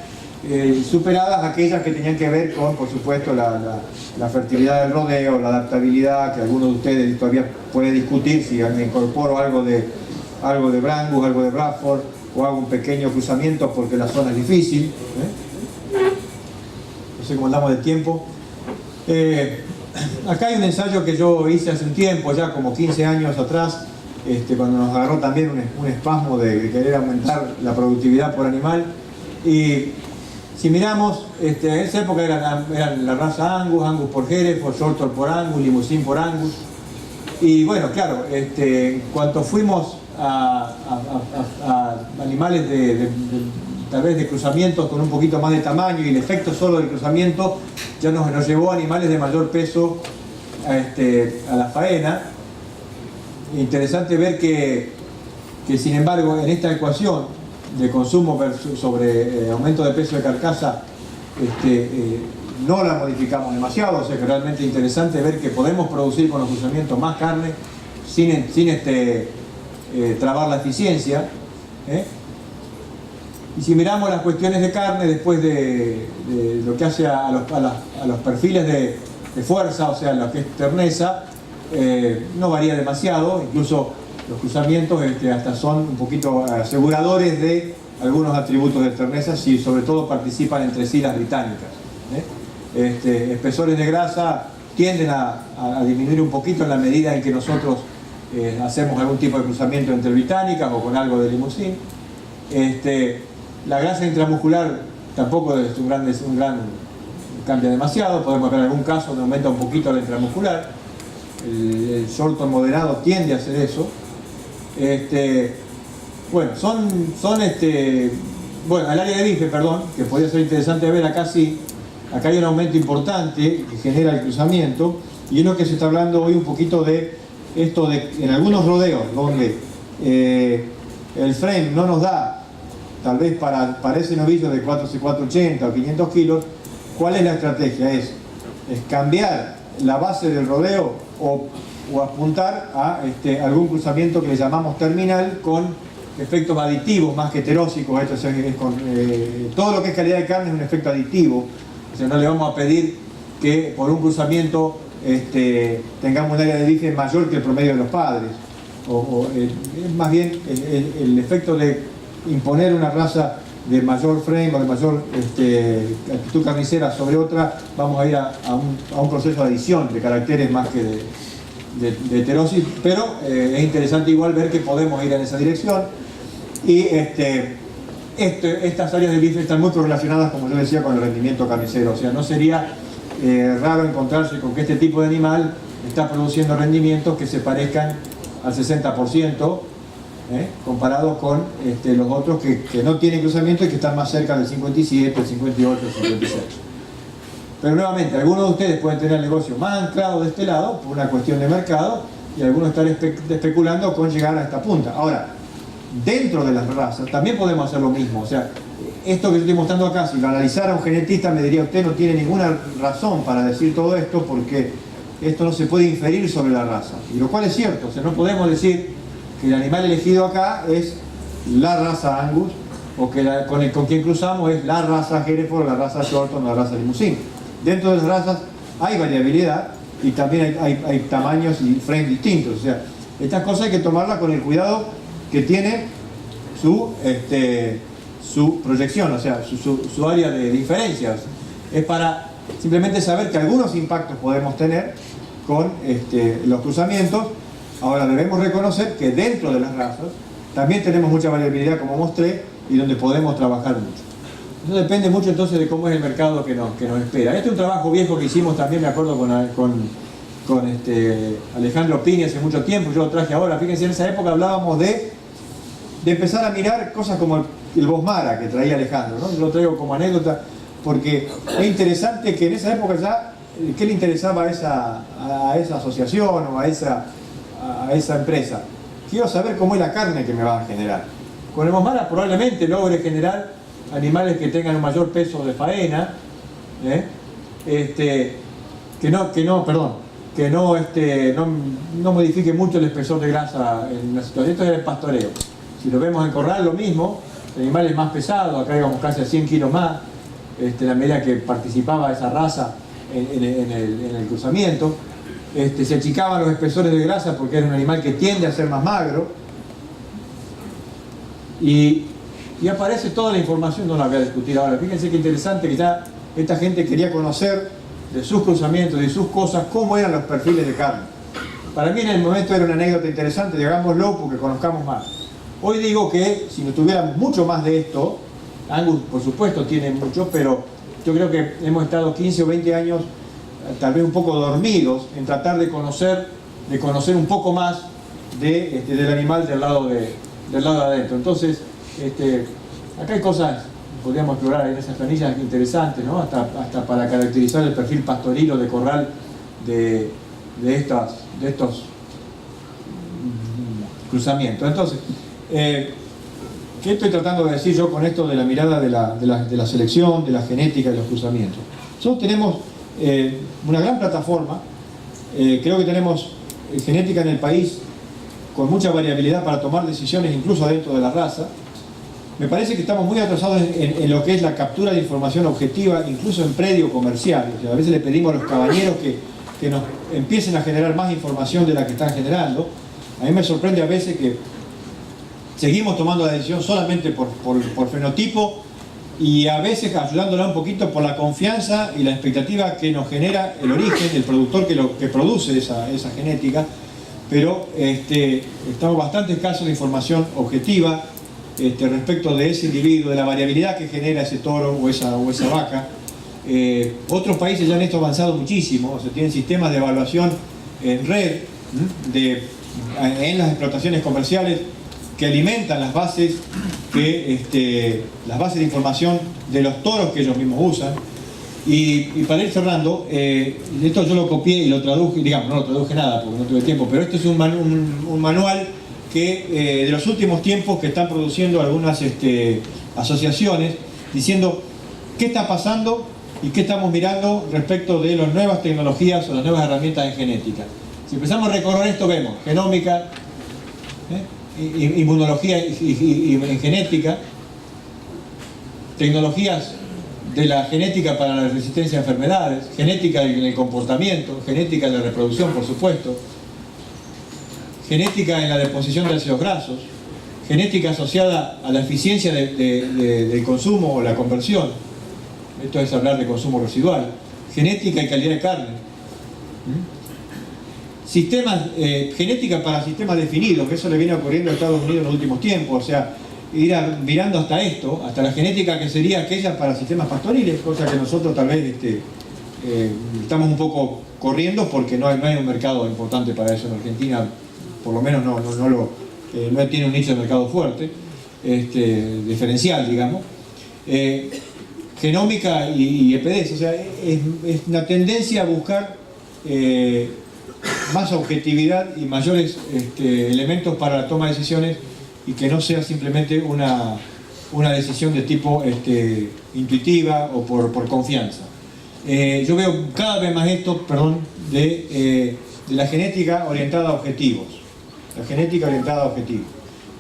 superadas aquellas que tenían que ver con, por supuesto, la fertilidad del rodeo, la adaptabilidad, que algunos de ustedes todavía puede discutir si me incorporo algo de Brangus, algo de Bradford, o hago un pequeño cruzamiento porque la zona es difícil. No sé cómo andamos de tiempo. Acá hay un ensayo que yo hice hace un tiempo, ya como 15 años atrás, cuando nos agarró también un espasmo de querer aumentar la productividad por animal. Y si miramos, en esa época eran la raza Angus, Angus por Hereford, Shorter por Angus, Limousin por Angus. Y bueno, claro, cuando fuimos a animales tal vez de cruzamientos con un poquito más de tamaño, y el efecto solo del cruzamiento ya nos llevó a animales de mayor peso a la faena. Interesante ver que sin embargo en esta ecuación de consumo sobre aumento de peso de carcasa no la modificamos demasiado, o sea que realmente interesante ver que podemos producir con los cruzamientos más carne sin trabar la eficiencia. Y si miramos las cuestiones de carne después de lo que hace a los perfiles de fuerza, o sea, lo que es terneza, no varía demasiado, incluso los cruzamientos hasta son un poquito aseguradores de algunos atributos de terneza, si sobre todo participan entre sí las británicas. Espesores de grasa tienden a disminuir un poquito en la medida en que nosotros hacemos algún tipo de cruzamiento entre británicas o con algo de Limousin. La grasa intramuscular tampoco es un gran cambia demasiado, podemos ver algún caso donde aumenta un poquito la intramuscular. El Shorton moderado tiende a hacer eso. Bueno, bueno, el área de bife, perdón, que podría ser interesante ver acá, sí. Acá hay un aumento importante que genera el cruzamiento, y es lo que se está hablando hoy un poquito de esto en algunos rodeos donde el frame no nos da, tal vez para ese novillo de 480 o 500 kilos, ¿cuál es la estrategia? Es cambiar la base del rodeo o apuntar a algún cruzamiento que le llamamos terminal con efectos aditivos más que heteróxicos. Esto es todo lo que es calidad de carne es un efecto aditivo, o sea, no le vamos a pedir que por un cruzamiento tengamos un área de bife mayor que el promedio de los padres, es más bien el efecto de imponer una raza de mayor frame o de mayor actitud carnicera sobre otra. Vamos a ir a un proceso de adición de caracteres más que de heterosis, pero es interesante igual ver que podemos ir en esa dirección. Y estas áreas de bife están muy correlacionadas, como yo decía, con el rendimiento carnicero. O sea, no sería raro encontrarse con que este tipo de animal está produciendo rendimientos que se parezcan al 60%, comparados con los otros que no tienen cruzamiento y que están más cerca del 57, el 58, el 56. Pero nuevamente, algunos de ustedes pueden tener el negocio más anclado de este lado por una cuestión de mercado, y algunos están especulando con llegar a esta punta. Ahora, dentro de las razas también podemos hacer lo mismo. O sea, esto que yo estoy mostrando acá, si lo analizara un genetista me diría: usted no tiene ninguna razón para decir todo esto, porque esto no se puede inferir sobre la raza. Y lo cual es cierto. O sea, no podemos decir que el animal elegido acá es la raza Angus, o que con quien cruzamos es la raza Hereford, la raza Shorton, la raza Limousin. Dentro de las razas hay variabilidad, y también hay tamaños y frames distintos. O sea, estas cosas hay que tomarlas con el cuidado que tiene su proyección, o sea, su área de diferencias. Es para simplemente saber que algunos impactos podemos tener con los cruzamientos. Ahora debemos reconocer que dentro de las razas también tenemos mucha variabilidad, como mostré, y donde podemos trabajar mucho. Eso depende mucho entonces de cómo es el mercado que nos espera. Este es un trabajo viejo que hicimos también, me acuerdo, con Alejandro Piña hace mucho tiempo, yo lo traje ahora. Fíjense, en esa época hablábamos de empezar a mirar cosas como el Bosmara que traía Alejandro, ¿no? Yo lo traigo como anécdota porque es interesante que en esa época ya, ¿qué le interesaba a esa asociación o a esa empresa? Quiero saber cómo es la carne que me va a generar. Con el Bosmara probablemente logre generar animales que tengan un mayor peso de faena, que no modifique mucho el espesor de grasa en la situación. Esto es el pastoreo. Si lo vemos en corral, lo mismo, animales más pesados, acá íbamos casi a 100 kilos más, en la medida que participaba esa raza en el cruzamiento. Se achicaban los espesores de grasa porque era un animal que tiende a ser más magro. Y aparece toda la información, no la voy a discutir ahora. Fíjense qué interesante que ya esta gente quería conocer de sus cruzamientos, de sus cosas, cómo eran los perfiles de carne. Para mí en el momento era una anécdota interesante, digámoslo porque conozcamos más. Hoy digo que si no tuviéramos mucho más de esto, Angus por supuesto tiene mucho, pero yo creo que hemos estado 15 o 20 años tal vez un poco dormidos en tratar de conocer un poco más del animal del lado de adentro. Entonces, acá hay cosas, podríamos explorar en esas planillas interesantes, ¿no? Hasta para caracterizar el perfil pastoril o de corral de estos cruzamientos. Entonces, ¿qué estoy tratando de decir yo con esto de la mirada de la selección, de la genética y los cruzamientos? Nosotros tenemos una gran plataforma, creo que tenemos genética en el país con mucha variabilidad para tomar decisiones incluso dentro de la raza. Me parece que estamos muy atrasados en lo que es la captura de información objetiva, incluso en predio comercial. O sea, a veces le pedimos a los caballeros que nos empiecen a generar más información de la que están generando. A mí me sorprende a veces que seguimos tomando la decisión solamente por fenotipo y a veces ayudándola un poquito por la confianza y la expectativa que nos genera el origen, el productor que produce esa genética. Pero estamos bastante escasos de información objetiva respecto de ese individuo, de la variabilidad que genera ese toro o esa vaca. Otros países ya han esto avanzado muchísimo, o sea, tienen sistemas de evaluación en red en las explotaciones comerciales que alimentan las bases de información de los toros que ellos mismos usan. Y para ir cerrando, esto yo lo copié y lo traduje, digamos, no lo traduje nada porque no tuve tiempo, pero esto es un manual que de los últimos tiempos que están produciendo algunas asociaciones diciendo qué está pasando y qué estamos mirando respecto de las nuevas tecnologías o las nuevas herramientas en genética. Si empezamos a recorrer esto vemos genómica, inmunología y en genética, tecnologías de la genética para la resistencia a enfermedades, genética en el comportamiento, genética en la reproducción, por supuesto, genética en la deposición de ácidos grasos, genética asociada a la eficiencia del consumo o la conversión, esto es hablar de consumo residual, genética y calidad de carne, genética para sistemas definidos, que eso le viene ocurriendo a Estados Unidos en los últimos tiempos, o sea, ir mirando hasta esto, hasta la genética que sería aquella para sistemas pastoriles, cosa que nosotros tal vez estamos un poco corriendo porque no hay un mercado importante para eso en Argentina, por lo menos no tiene un nicho de mercado fuerte, diferencial, digamos. Genómica y EPDs, o sea, es una tendencia a buscar más objetividad y mayores elementos para la toma de decisiones y que no sea simplemente una decisión de tipo intuitiva o por confianza. Yo veo cada vez más esto, de la genética orientada a objetivos. La genética orientada a objetivos.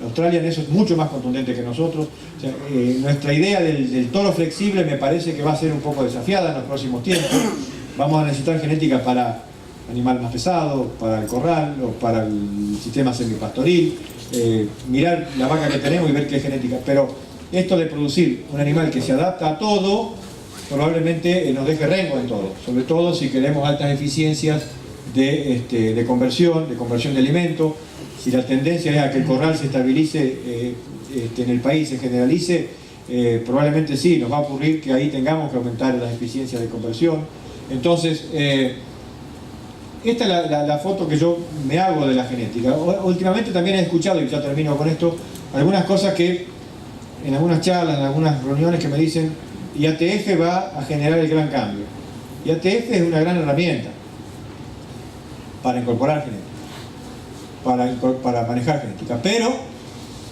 Australia en eso es mucho más contundente que nosotros. O sea, nuestra idea del toro flexible me parece que va a ser un poco desafiada en los próximos tiempos. Vamos a necesitar genética para animal más pesado, para el corral o para el sistema semipastoril. Mirar la vaca que tenemos y ver qué es genética. Pero esto de producir un animal que se adapta a todo, probablemente nos deje rengo en todo. Sobre todo si queremos altas eficiencias de conversión de alimento. Si la tendencia es a que el corral se estabilice en el país se generalice, probablemente sí, nos va a ocurrir que ahí tengamos que aumentar las eficiencias de conversión. Entonces, esta es la foto que yo me hago de la genética. Últimamente también he escuchado, y ya termino con esto, algunas cosas que en algunas charlas, en algunas reuniones que me dicen IATF va a generar el gran cambio. IATF es una gran herramienta para incorporar genética, para manejar genética, pero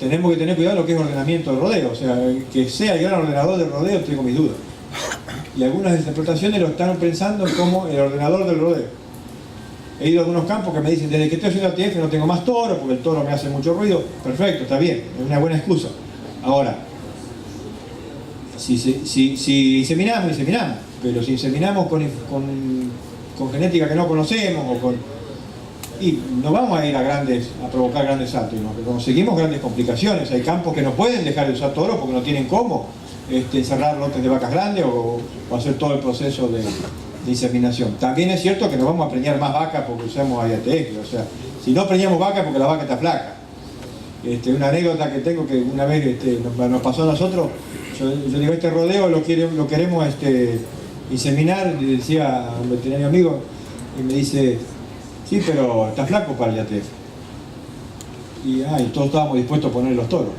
tenemos que tener cuidado en lo que es ordenamiento de rodeo, o sea, que sea el gran ordenador del rodeo, tengo mis dudas. Y algunas interpretaciones lo están pensando como el ordenador del rodeo. He ido a algunos campos que me dicen, desde que estoy haciendo ATF no tengo más toro, porque el toro me hace mucho ruido. Perfecto, está bien, es una buena excusa. Ahora, si inseminamos, pero si inseminamos con genética que no conocemos, y no vamos a ir a provocar grandes saltos, sino que conseguimos grandes complicaciones. Hay campos que no pueden dejar de usar toros porque no tienen cómo encerrar lotes de vacas grandes o hacer todo el proceso de inseminación. También es cierto que no vamos a preñar más vacas porque usamos IATF, o sea, si no preñamos vacas porque la vaca está flaca. Una anécdota que tengo que una vez nos pasó a nosotros, yo digo, este rodeo lo queremos inseminar, y decía a un veterinario amigo, y me dice, sí, pero está flaco para el IATF. Y todos estábamos dispuestos a poner los toros.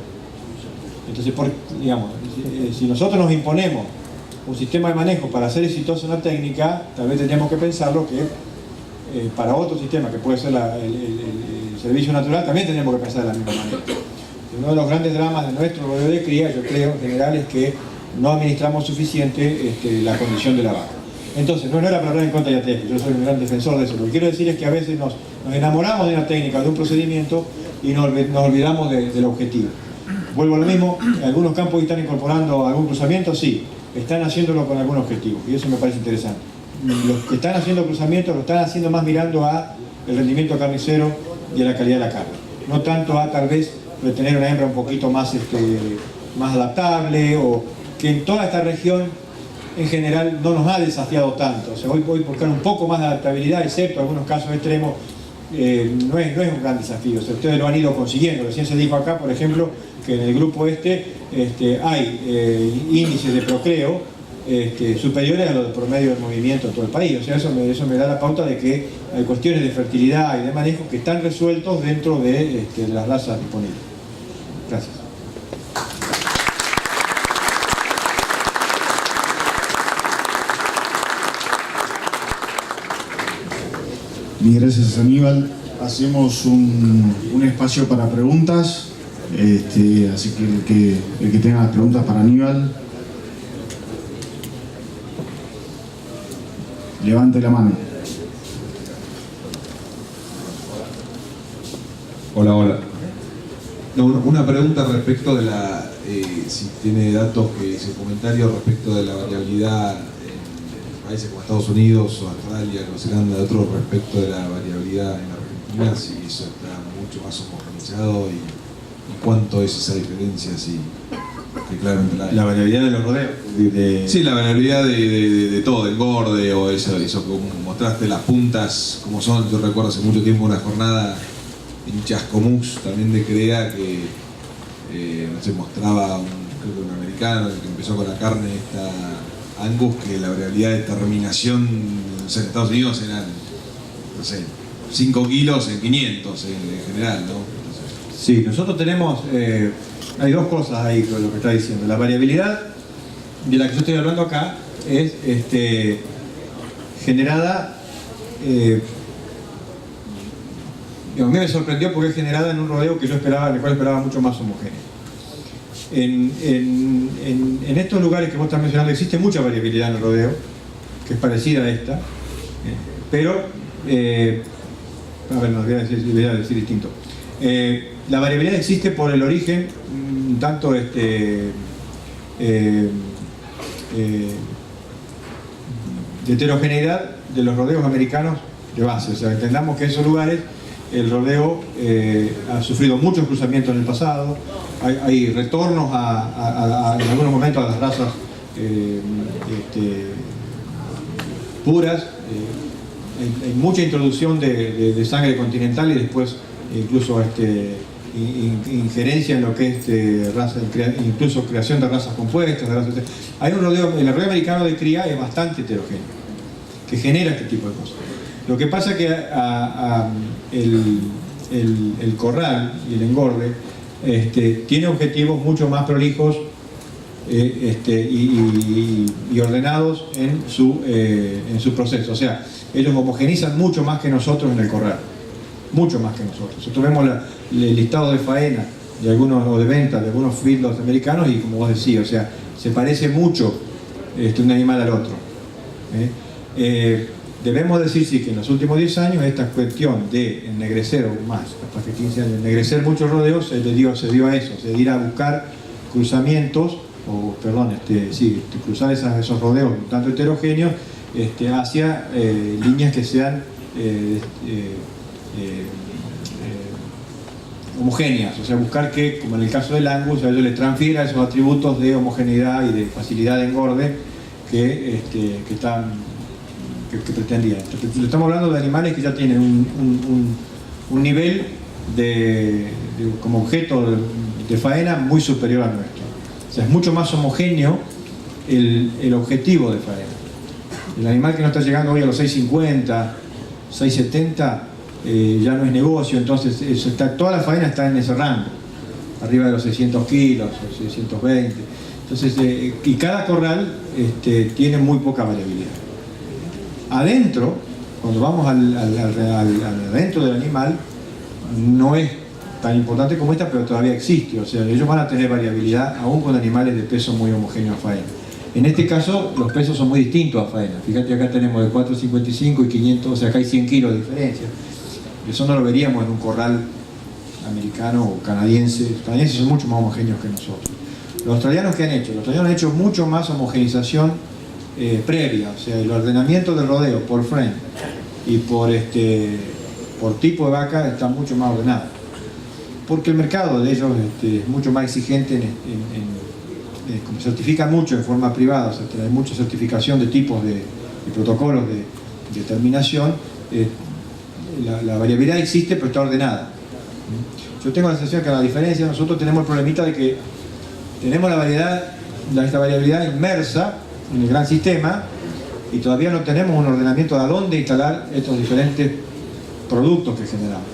Entonces, digamos, si nosotros nos imponemos un sistema de manejo para hacer exitosa una técnica, tal vez tendríamos que pensarlo que para otro sistema, que puede ser el servicio natural, también tenemos que pensar de la misma manera. Uno de los grandes dramas de nuestro rodeo de cría, yo creo, en general, es que no administramos suficiente la condición de la vaca. Entonces, no era para hablar en contra de IATF, yo soy un gran defensor de eso. Lo que quiero decir es que a veces nos enamoramos de una técnica, de un procedimiento, y nos olvidamos del objetivo. Vuelvo a lo mismo, en algunos campos están incorporando algún cruzamiento, sí, están haciéndolo con algún objetivo, y eso me parece interesante. Los que están haciendo cruzamientos lo están haciendo más mirando a el rendimiento carnicero y a la calidad de la carne, no tanto a tal vez tener una hembra un poquito más adaptable, o que en toda esta región en general no nos ha desafiado tanto. O sea, hoy buscar un poco más de adaptabilidad, excepto algunos casos extremos, no es un gran desafío. O sea, ustedes lo han ido consiguiendo. Recién se dijo acá, por ejemplo, que en el grupo hay índices de procreo superiores a los del promedio del movimiento en todo el país. O sea, eso me da la pauta de que hay cuestiones de fertilidad y de manejo que están resueltos dentro de las razas disponibles. Gracias. Mil gracias, Aníbal. Hacemos un espacio para preguntas, así que el que tenga preguntas para Aníbal, levante la mano. Hola. No, una pregunta respecto de si tiene datos, comentarios respecto de la variabilidad en países como Estados Unidos o Australia, Nueva Zelanda, de otros respecto de la variabilidad en Argentina, si eso está mucho más homogeneizado y cuánto es esa diferencia, que claramente la variabilidad de los rodeos. Sí, la variabilidad de todo, del engorde o eso como mostraste las puntas como son. Yo recuerdo hace mucho tiempo una jornada en Chascomús, también de CREA, que se mostraba creo que un americano que empezó con la carne esta Angus, que la variabilidad de terminación en Estados Unidos eran, no sé, 5 kilos en 500 en general, ¿no? Entonces, sí, nosotros tenemos, hay dos cosas ahí con lo que está diciendo. La variabilidad de la que yo estoy hablando acá es generada, a mí me sorprendió porque es generada en un rodeo que yo esperaba, en el cual esperaba mucho más homogéneo. En estos lugares que vos estás mencionando existe mucha variabilidad en el rodeo, que es parecida a esta, pero, a ver, no voy a decir distinto. La variabilidad existe por el origen, tanto de heterogeneidad de los rodeos americanos de base. O sea, entendamos que en esos lugares el rodeo ha sufrido muchos cruzamientos en el pasado, hay retornos en algunos momentos a las razas puras, hay mucha introducción de sangre continental y después incluso injerencia en lo que es incluso creación de razas compuestas. Hay un rodeo, el rodeo americano de cría es bastante heterogéneo, que genera este tipo de cosas. Lo que pasa es que el corral y el engorde tiene objetivos mucho más prolijos y ordenados en su proceso. O sea, ellos homogenizan mucho más que nosotros en el corral, mucho más que nosotros. Nosotros vemos el listado de faena de algunos, o de venta de algunos feedlots americanos y, como vos decís, o sea, se parece mucho un animal al otro. Debemos decir, sí, que en los últimos 10 años esta cuestión de ennegrecer, o más, hasta que 15 años, ennegrecer muchos rodeos se dio a eso, de ir a buscar cruzamientos, cruzar esos rodeos un tanto heterogéneos hacia líneas que sean homogéneas, o sea, buscar que, como en el caso del Angus, a ellos les transfiera esos atributos de homogeneidad y de facilidad de engorde que pretendían. Estamos hablando de animales que ya tienen un nivel como objeto de faena muy superior al nuestro. O sea, es mucho más homogéneo el objetivo de faena. El animal que no está llegando hoy a los 650, 670, ya no es negocio, entonces toda la faena está en ese rango, arriba de los 600 kilos, o 620. Entonces, y cada corral tiene muy poca variabilidad. Adentro, cuando vamos al adentro del animal, no es tan importante como esta, pero todavía existe. O sea, ellos van a tener variabilidad aún con animales de peso muy homogéneo a faena. En este caso, los pesos son muy distintos a faena. Fíjate, acá tenemos de 4,55 y 500, o sea, acá hay 100 kilos de diferencia. Eso no lo veríamos en un corral americano o canadiense. Los canadienses son mucho más homogéneos que nosotros. Los australianos, ¿qué han hecho? Los australianos han hecho mucho más homogenización previa, o sea, el ordenamiento del rodeo por frame y por tipo de vaca está mucho más ordenado, porque el mercado de ellos es mucho más exigente, como certifican mucho en forma privada, o sea, hay mucha certificación de tipos de protocolos de terminación. La variabilidad existe, pero está ordenada. Yo tengo la sensación que, a la diferencia, nosotros tenemos el problemita de que tenemos esta variabilidad inmersa en el gran sistema y todavía no tenemos un ordenamiento de a dónde instalar estos diferentes productos que generamos.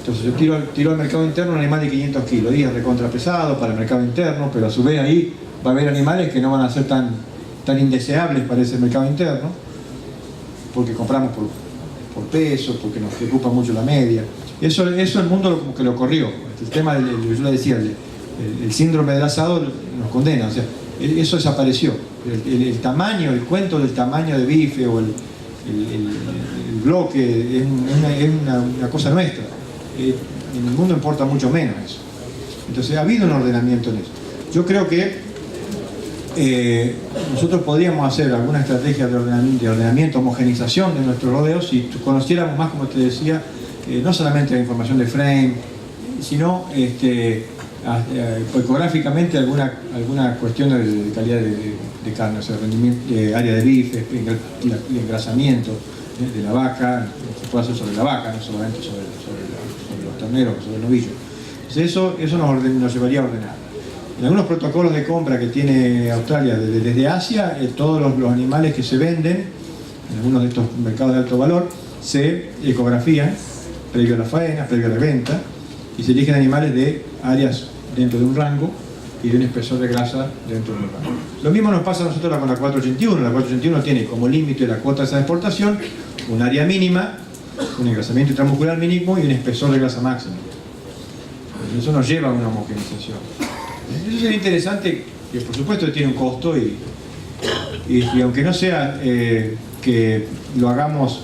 Entonces yo tiro al mercado interno un animal de 500 kilos y es recontrapesado para el mercado interno, pero a su vez ahí va a haber animales que no van a ser tan indeseables para ese mercado interno, porque compramos por peso, porque nos preocupa mucho la media. Eso el mundo como que lo corrió. El tema, yo le decía, el síndrome del asado nos condena, o sea, eso desapareció. El tamaño, el cuento del tamaño de bife o el bloque es una cosa nuestra. En el mundo importa mucho menos eso. Entonces ha habido un ordenamiento en eso. Yo creo que nosotros podríamos hacer alguna estrategia de ordenamiento, homogenización de nuestros rodeos si conociéramos más, como te decía, no solamente la información de frame, sino ecográficamente alguna cuestión de calidad de carne, o sea, rendimiento, área de bife, el engrasamiento de la vaca, se puede hacer sobre la vaca, no solamente sobre los terneros, sobre el novillo. Entonces eso nos llevaría a ordenar. En algunos protocolos de compra que tiene Australia desde Asia, todos los animales que se venden en algunos de estos mercados de alto valor se ecografían previo a la faena, previo a la venta, y se eligen animales de áreas dentro de un rango y de un espesor de grasa dentro de un rango. Lo mismo nos pasa a nosotros con la 481. La 481 tiene como límite la cuota de esa exportación un área mínima, un engrasamiento intramuscular mínimo y un espesor de grasa máximo. Eso nos lleva a una homogenización. Eso sería interesante, que por supuesto tiene un costo y aunque no sea que lo hagamos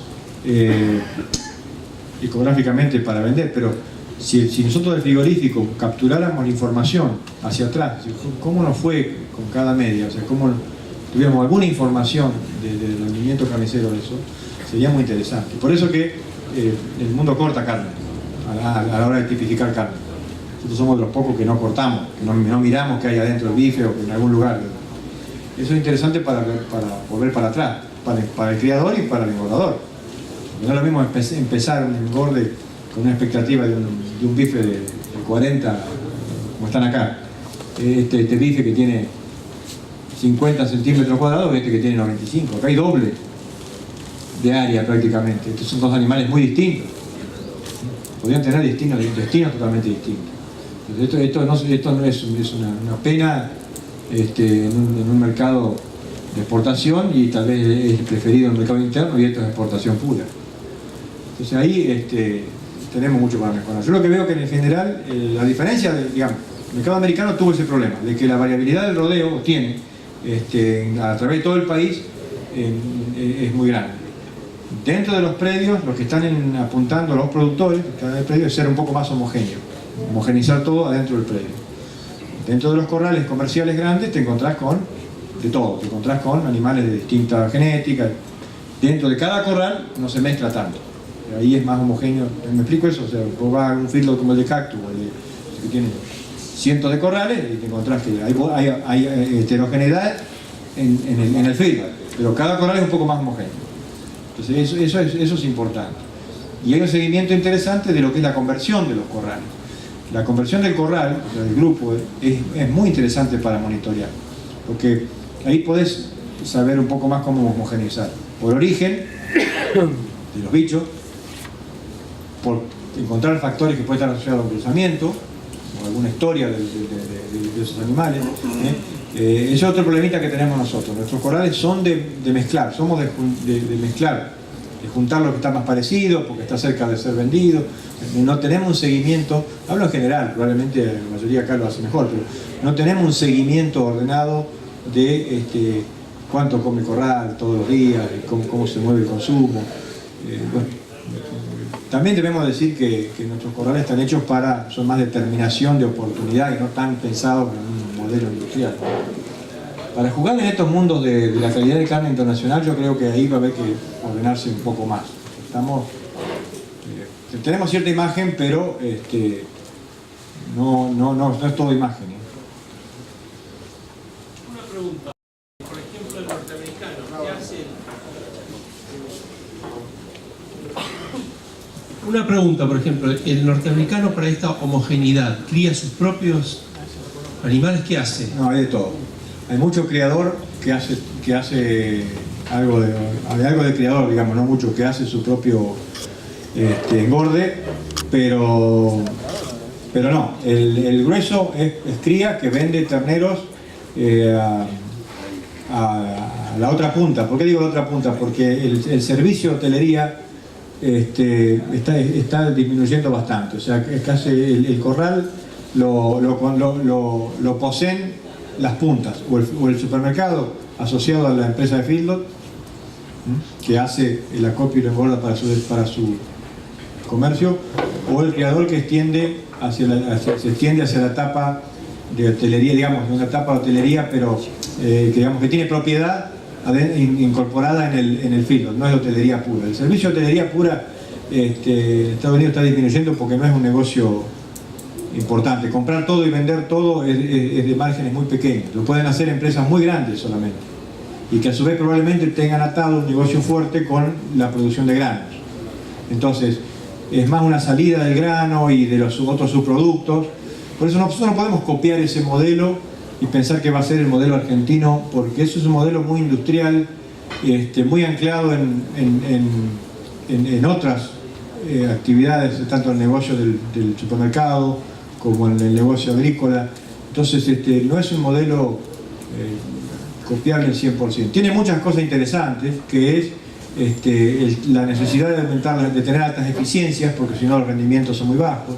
ecográficamente para vender, pero si nosotros del frigorífico capturáramos la información hacia atrás, cómo nos fue con cada media, o sea, cómo tuviéramos alguna información del rendimiento carnicero de eso, sería muy interesante. Por eso que el mundo corta carne a la hora de tipificar carne. Nosotros somos de los pocos que no cortamos, que no miramos qué hay adentro del bife o en algún lugar. Eso es interesante para volver para atrás, para el criador y para el engordador. No es lo mismo empezar un engorde con una expectativa de un bife 40, como están acá. Este bife que tiene 50 centímetros cuadrados, este que tiene 95. Acá hay doble de área prácticamente. Estos son dos animales muy distintos. Podrían tener destinos totalmente distintos. Entonces, esto no es una pena en un mercado de exportación, y tal vez es preferido en el mercado interno, y esto es exportación pura. Entonces ahí tenemos mucho para mejorar. Yo lo que veo que en general la diferencia, digamos, el mercado americano tuvo ese problema, de que la variabilidad del rodeo tiene a través de todo el país es muy grande. Dentro de los predios, lo que están apuntando los productores en el predio es ser un poco más homogéneo, homogeneizar todo adentro del predio. Dentro de los corrales comerciales grandes te encontrás con de todo, te encontrás con animales de distinta genética. Dentro de cada corral no se mezcla tanto, ahí es más homogéneo. ¿Me explico eso? O sea, vos vas a un feedlot como el de Cactus, que tiene cientos de corrales, y te encontrás que hay heterogeneidad en el feedlot, pero cada corral es un poco más homogéneo. Entonces eso es importante. Y hay un seguimiento interesante de lo que es la conversión de los corrales. La conversión del corral, o sea, del grupo, es muy interesante para monitorear, porque ahí podés saber un poco más cómo homogeneizar. Por origen de los bichos, por encontrar factores que pueden estar asociados a un cruzamiento, o alguna historia de esos animales. Ese es otro problemita que tenemos nosotros. Nuestros corrales son de mezclar, somos de mezclar, de juntar lo que está más parecido, porque está cerca de ser vendido. No tenemos un seguimiento, hablo en general, probablemente la mayoría acá lo hace mejor, pero no tenemos un seguimiento ordenado de cuánto come el corral todos los días, cómo se mueve el consumo. Bueno, también debemos decir que nuestros corrales están hechos son más determinación de oportunidad y no tan pensados en un modelo industrial. Para jugar en estos mundos de la calidad de carne internacional, yo creo que ahí va a haber que ordenarse un poco más. Tenemos cierta imagen, pero no es todo imagen. Una pregunta, por ejemplo, el norteamericano, ¿qué hace? Una pregunta, por ejemplo, el norteamericano, para esta homogeneidad, ¿cría sus propios animales? ¿Qué hace? No, hay de todo. Hay mucho criador que hace algo de criador, digamos, no mucho, que hace su propio engorde, pero no. El grueso es cría que vende terneros a la otra punta. ¿Por qué digo la otra punta? Porque el servicio de hotelería está disminuyendo bastante. O sea, es casi el corral lo poseen las puntas, o el supermercado asociado a la empresa de feedlot, que hace el acopio y la engorda para su comercio, o el criador que se extiende hacia la etapa de hotelería, digamos, una etapa de hotelería, pero que tiene propiedad incorporada en el feedlot, no es hotelería pura. El servicio de hotelería pura en Estados Unidos está disminuyendo porque no es un negocio importante. Comprar todo y vender todo es de márgenes muy pequeños. Lo pueden hacer empresas muy grandes solamente, y que a su vez probablemente tengan atado un negocio fuerte con la producción de granos. Entonces, es más una salida del grano y de los otros subproductos. Por eso nosotros no podemos copiar ese modelo y pensar que va a ser el modelo argentino, porque eso es un modelo muy industrial, muy anclado en otras actividades, tanto en el negocio del supermercado como en el negocio agrícola. Entonces no es un modelo copiable al 100%. Tiene muchas cosas interesantes, que es la necesidad de aumentar, de tener altas eficiencias, porque si no los rendimientos son muy bajos.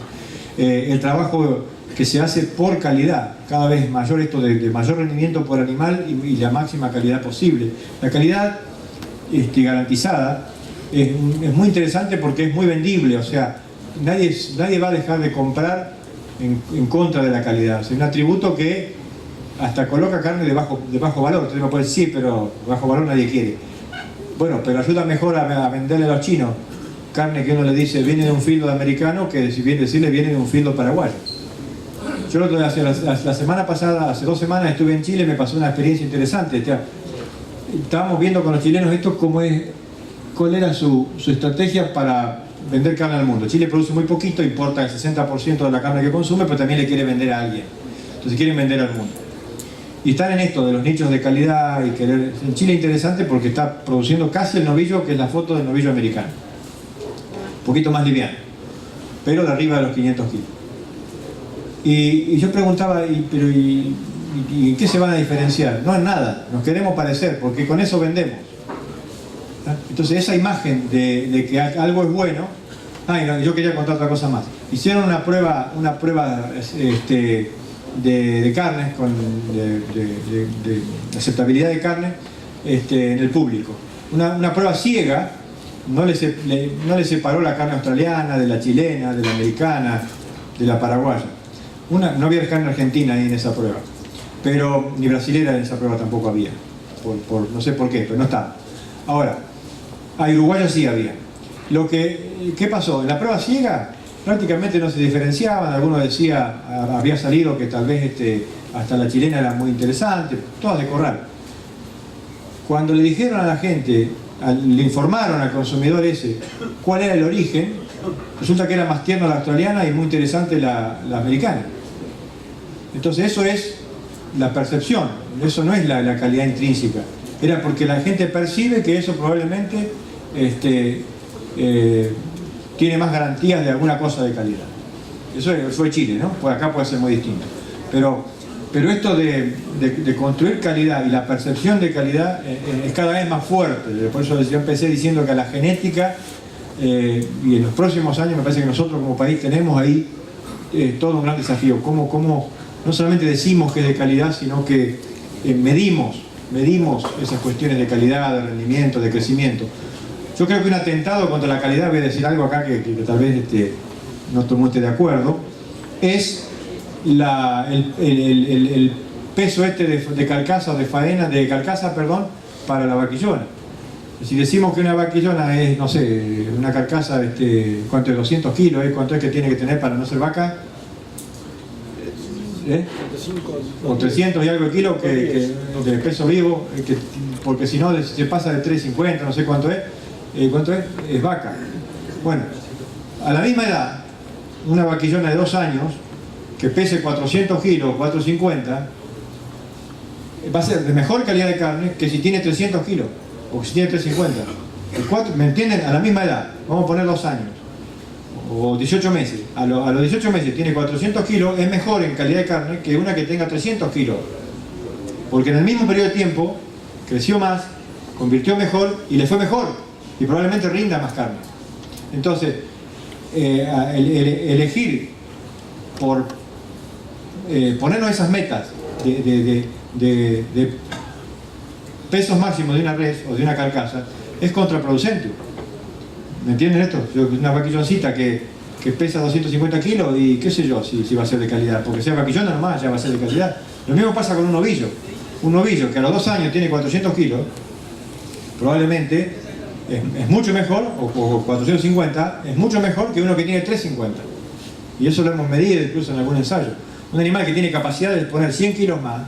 El trabajo que se hace por calidad, cada vez mayor, de mayor rendimiento por animal y la máxima calidad posible. La calidad garantizada es muy interesante porque es muy vendible, o sea, nadie va a dejar de comprar en contra de la calidad. Es un atributo que hasta coloca carne de bajo valor. Entonces me puede decir, sí, pero bajo valor nadie quiere. Bueno, pero ayuda mejor a venderle a los chinos carne que uno le dice viene de un feedlot americano, que decirle viene de un feedlot paraguayo. Yo la semana pasada, hace 2 semanas, estuve en Chile y me pasó una experiencia interesante. Estábamos viendo con los chilenos esto, cuál era su estrategia para vender carne al mundo. Chile produce muy poquito, importa el 60% de la carne que consume, pero también le quiere vender a alguien. Entonces quieren vender al mundo. Y están en esto de los nichos de calidad y querer... En Chile es interesante porque está produciendo casi el novillo, que es la foto del novillo americano. Un poquito más liviano, pero de arriba de los 500 kilos. Y yo preguntaba, ¿y en qué se van a diferenciar? No en nada, nos queremos parecer, porque con eso vendemos. Entonces esa imagen de que algo es bueno... no, yo quería contar otra cosa más. Hicieron una prueba de carnes, de aceptabilidad de carne en el público. Una prueba ciega, no le separó la carne australiana de la chilena, de la americana, de la paraguaya. No había carne argentina ahí en esa prueba, pero ni brasilera en esa prueba tampoco había, no sé por qué, pero no estaba. Ahora, a uruguaya sí había. ¿Qué pasó? En la prueba ciega prácticamente no se diferenciaban, algunos decía, había salido que tal vez hasta la chilena era muy interesante, todas de corral. Cuando le dijeron a la gente, le informaron al consumidor ese cuál era el origen, resulta que era más tierna la australiana y muy interesante la americana. Entonces eso es la percepción, eso no es la calidad intrínseca. Era porque la gente percibe que eso probablemente tiene más garantías de alguna cosa de calidad. Eso fue Chile, ¿no? Pues acá puede ser muy distinto. Pero esto de construir calidad y la percepción de calidad es cada vez más fuerte. Por eso yo empecé diciendo que a la genética, y en los próximos años me parece que nosotros como país tenemos ahí todo un gran desafío. Cómo no solamente decimos que es de calidad, sino que medimos esas cuestiones de calidad, de rendimiento, de crecimiento. Yo creo que un atentado contra la calidad, voy a decir algo acá que tal vez no todo el mundo esté de acuerdo, es el peso de carcasa, para la vaquillona. Si decimos que una vaquillona es, no sé, una carcasa, ¿cuánto es? 200 kilos, ¿cuánto es que tiene que tener para no ser vaca? O 300 y algo de kilos de peso vivo, porque si no se pasa de 350, no sé cuánto es. ¿Cuánto es vaca? Bueno, a la misma edad, una vaquillona de 2 años que pese 400 kilos, 450, va a ser de mejor calidad de carne que si tiene 300 kilos o si tiene 350. ¿Me entienden? A la misma edad, vamos a poner 2 años o 18 meses. A los 18 meses tiene 400 kilos, es mejor en calidad de carne que una que tenga 300 kilos. Porque en el mismo periodo de tiempo creció más, convirtió mejor y le fue mejor. Y probablemente rinda más carne. Entonces, elegir por ponernos esas metas de pesos máximos de una res o de una carcasa es contraproducente. ¿Me entienden esto? Una vaquilloncita que pesa 250 kilos y qué sé yo si va a ser de calidad, porque sea vaquillona nomás ya va a ser de calidad. Lo mismo pasa con un novillo. Un novillo que a los 2 años tiene 400 kilos, probablemente es mucho mejor, o 450, es mucho mejor que uno que tiene 350. Y eso lo hemos medido incluso en algún ensayo. Un animal que tiene capacidad de poner 100 kilos más,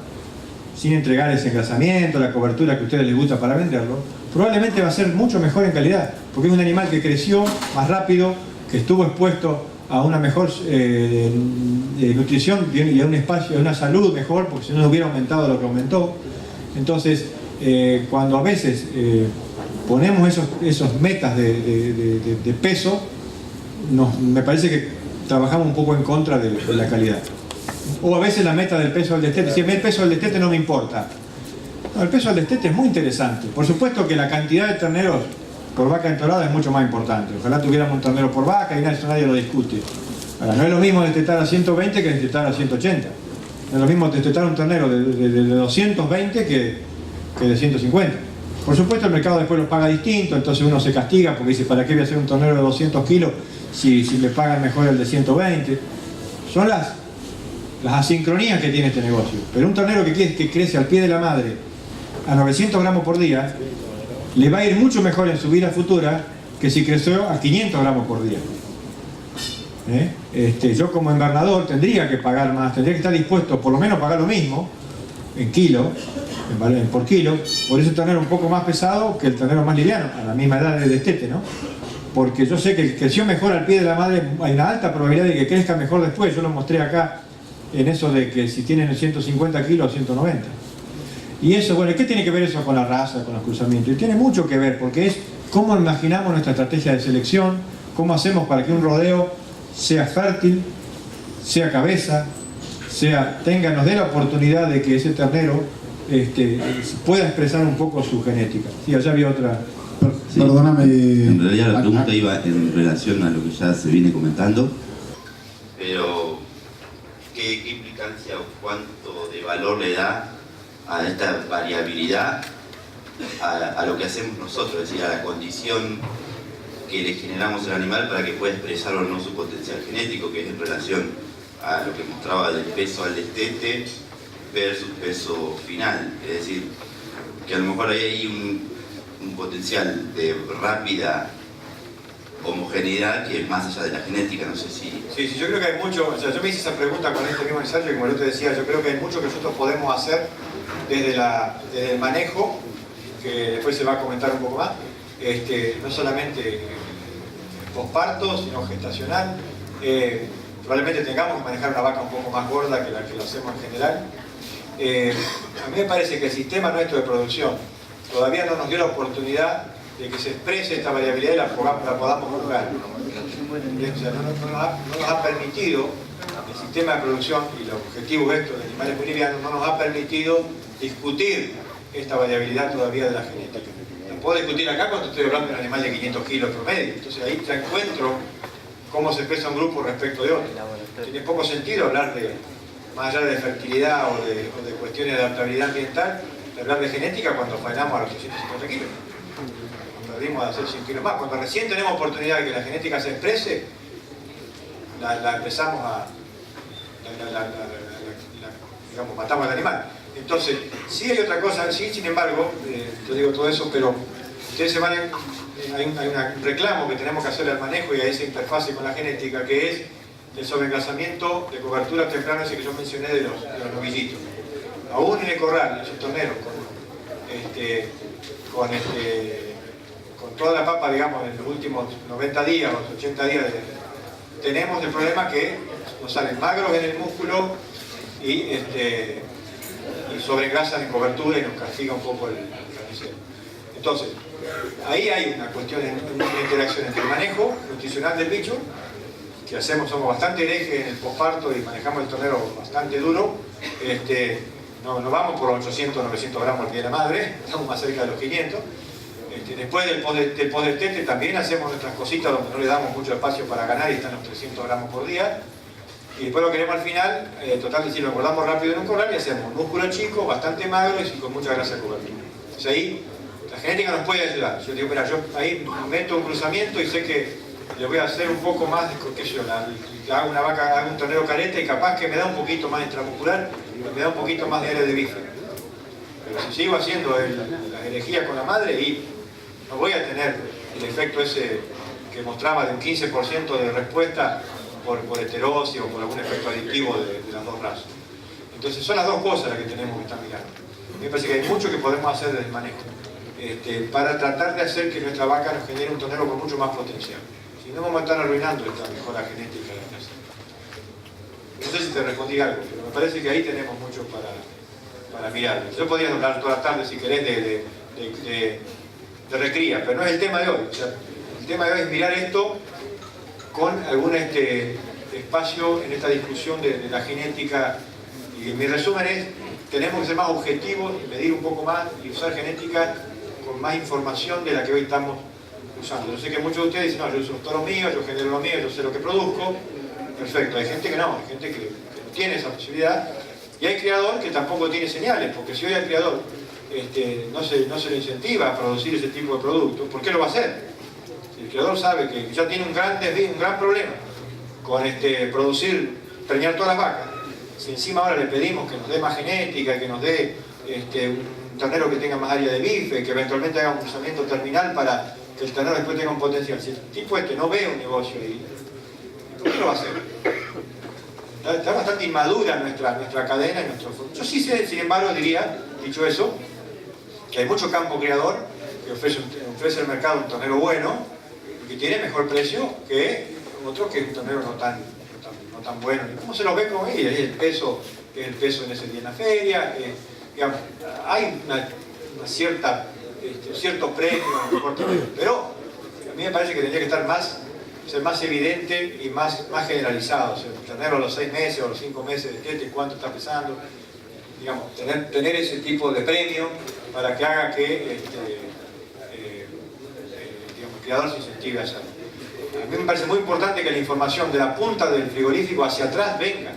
sin entregar ese engrasamiento, la cobertura que a ustedes les gusta para venderlo, probablemente va a ser mucho mejor en calidad, porque es un animal que creció más rápido, que estuvo expuesto a una mejor nutrición y a un espacio, a una salud mejor, porque si no hubiera aumentado lo que aumentó. Entonces, cuando a veces ponemos esos metas de peso, me parece que trabajamos un poco en contra de la calidad. O a veces la meta del peso del destete. Si a mí el peso del destete no me importa. No, el peso del destete es muy interesante. Por supuesto que la cantidad de terneros por vaca entorada es mucho más importante. Ojalá tuviéramos un ternero por vaca y eso nadie lo discute. Ahora, no es lo mismo destetar a 120 que destetar a 180. No es lo mismo destetar un ternero de 220 que de 150. Por supuesto el mercado después lo paga distinto, entonces uno se castiga porque dice, ¿para qué voy a hacer un ternero de 200 kilos si me pagan mejor el de 120? Son las asincronías que tiene este negocio. Pero un ternero que crece al pie de la madre a 900 gramos por día, le va a ir mucho mejor en su vida futura que si creció a 500 gramos por día. Yo como invernador tendría que pagar más, tendría que estar dispuesto por lo menos a pagar lo mismo en kilo, por kilo, por eso el ternero un poco más pesado que el ternero más liviano, a la misma edad de destete, ¿no? porque yo sé que creció mejor al pie de la madre, hay una alta probabilidad de que crezca mejor después. Yo lo mostré acá en eso de que si tienen 150 kilos, 190. Y eso, bueno, ¿qué tiene que ver eso con la raza, con los cruzamientos? Y tiene mucho que ver, porque es cómo imaginamos nuestra estrategia de selección, cómo hacemos para que un rodeo sea fértil, sea cabeza, nos dé la oportunidad de que ese ternero pueda expresar un poco su genética. Sí, allá había otra. Sí. Perdóname. En realidad la pregunta iba en relación a lo que ya se viene comentando, pero ¿qué implicancia o cuánto de valor le da a esta variabilidad a lo que hacemos nosotros, es decir, a la condición que le generamos al animal para que pueda expresar o no su potencial genético, que es en relación a lo que mostraba del peso al destete versus peso final? Es decir, que a lo mejor ahí hay un potencial de rápida homogeneidad que es más allá de la genética, no sé si... Sí, yo creo que hay mucho, o sea, yo me hice esa pregunta con este mismo ensayo y como yo te decía, yo creo que hay mucho que nosotros podemos hacer desde el manejo, que después se va a comentar un poco más, no solamente posparto, sino gestacional. Probablemente tengamos que manejar una vaca un poco más gorda que la que lo hacemos en general. A mí me parece que el sistema nuestro de producción todavía no nos dio la oportunidad de que se exprese esta variabilidad y la podamos jugar. O sea, no nos ha permitido, el sistema de producción y los objetivos estos de animales muy livianos no nos ha permitido discutir esta variabilidad todavía de la genética. La puedo discutir acá cuando estoy hablando de un animal de 500 kilos promedio, entonces ahí ya encuentro cómo se expresa un grupo respecto de otro. Tiene poco sentido hablar de, más allá de fertilidad o de cuestiones de adaptabilidad ambiental, de hablar de genética cuando faenamos a los 350 kilos. Perdimos a hacer 100 kilos más. Cuando recién tenemos oportunidad de que la genética se exprese, la empezamos a... digamos, matamos al animal. Entonces, sí hay otra cosa, sí, sin embargo, yo digo todo eso, pero ustedes se van hay un reclamo que tenemos que hacer al manejo y a esa interfase con la genética, que es el sobreemplazamiento de cobertura temprana, ese que yo mencioné de los novillitos. Aún en el corral, en esos torneros, con toda la papa, digamos, en los últimos 90 días o 80 días, tenemos el problema que nos salen magros en el músculo y sobregrasan en cobertura y nos castiga un poco el carnicero. Entonces, ahí hay una cuestión, una interacción entre el manejo nutricional del bicho, que somos bastante herejes en el posparto y manejamos el tornero bastante duro. No vamos por 800 o 900 gramos al pie de la madre, estamos más cerca de los 500. Después del post-destete también hacemos nuestras cositas donde no le damos mucho espacio para ganar y están los 300 gramos por día. Y después lo queremos al final, total, decir, lo engordamos rápido en un corral y hacemos un músculo chico, bastante magro y con mucha grasa de cobertura. Entonces ahí la genética nos puede ayudar. Yo digo, mira, yo ahí meto un cruzamiento y sé que le voy a hacer un poco más de, qué sé yo, hago una vaca, hago un tornero careta y capaz que me da un poquito más intramuscular, me da un poquito más de área de bife. Pero si sigo haciendo las herejías con la madre y no voy a tener el efecto ese que mostraba de un 15% de respuesta por heterosis o por algún efecto aditivo de las dos razas. Entonces son las dos cosas las que tenemos que estar mirando. A mí me parece que hay mucho que podemos hacer desde el manejo para tratar de hacer que nuestra vaca nos genere un tornero con mucho más potencial. Si no, vamos a estar arruinando esta mejora genética de la casa. No sé si te respondí algo, pero me parece que ahí tenemos mucho para mirar. Yo podría hablar toda la tarde, si querés, de recría, pero no es el tema de hoy. O sea, el tema de hoy es mirar esto con algún espacio en esta discusión de la genética. Y mi resumen es, tenemos que ser más objetivos, medir un poco más y usar genética con más información de la que hoy estamos usando. Yo sé que muchos de ustedes dicen, no, yo uso los toros míos, yo genero lo mío, yo sé lo que produzco. Perfecto, hay gente que no, hay gente que no tiene esa posibilidad. Y hay criador que tampoco tiene señales, porque si hoy al criador no se le incentiva a producir ese tipo de productos, ¿por qué lo va a hacer? Si el criador sabe que ya tiene un gran problema con preñar todas las vacas, si encima ahora le pedimos que nos dé más genética, que nos dé un ternero que tenga más área de bife, que eventualmente haga un cruzamiento terminal para que el ternero después tenga un potencial. Si el tipo no ve un negocio ahí, ¿por qué lo va a hacer? Está bastante inmadura nuestra cadena y nuestro... Yo sí sé, sin embargo, diría, dicho eso, que hay mucho campo criador que ofrece al mercado un ternero bueno, que y tiene mejor precio que otro que es un ternero no tan bueno. ¿Cómo se lo ve con ella? Es el peso en ese día en la feria, digamos, hay cierto premio, pero a mí me parece que tendría que estar ser más evidente y más generalizado. O sea, el ternero a los 6 meses o a los 5 meses de tete, cuánto está pesando, digamos, tener ese tipo de premio para que haga que digamos, el criador se incentive a hacerlo. A mí me parece muy importante que la información de la punta del frigorífico hacia atrás venga.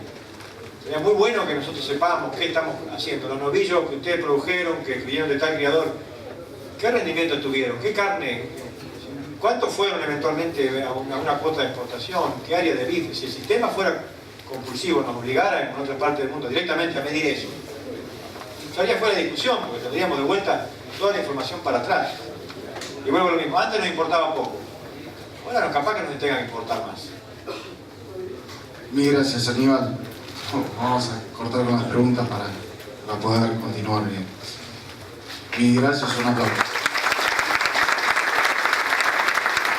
Sería muy bueno que nosotros sepamos qué estamos haciendo. Los novillos que ustedes produjeron, que vinieron de tal criador, ¿qué rendimiento tuvieron? ¿Qué carne? ¿Cuántos fueron eventualmente a una cuota de exportación? ¿Qué área de bife? Si el sistema fuera compulsivo, nos obligara en otra parte del mundo directamente a medir eso, estaría fuera de discusión, porque tendríamos de vuelta toda la información para atrás. Y vuelvo a lo mismo, antes nos importaba poco. Ahora capaz que nos tengan que importar más. Mil gracias, Aníbal. Vamos a cortar con las preguntas para poder continuar bien. Mil gracias, un aplauso.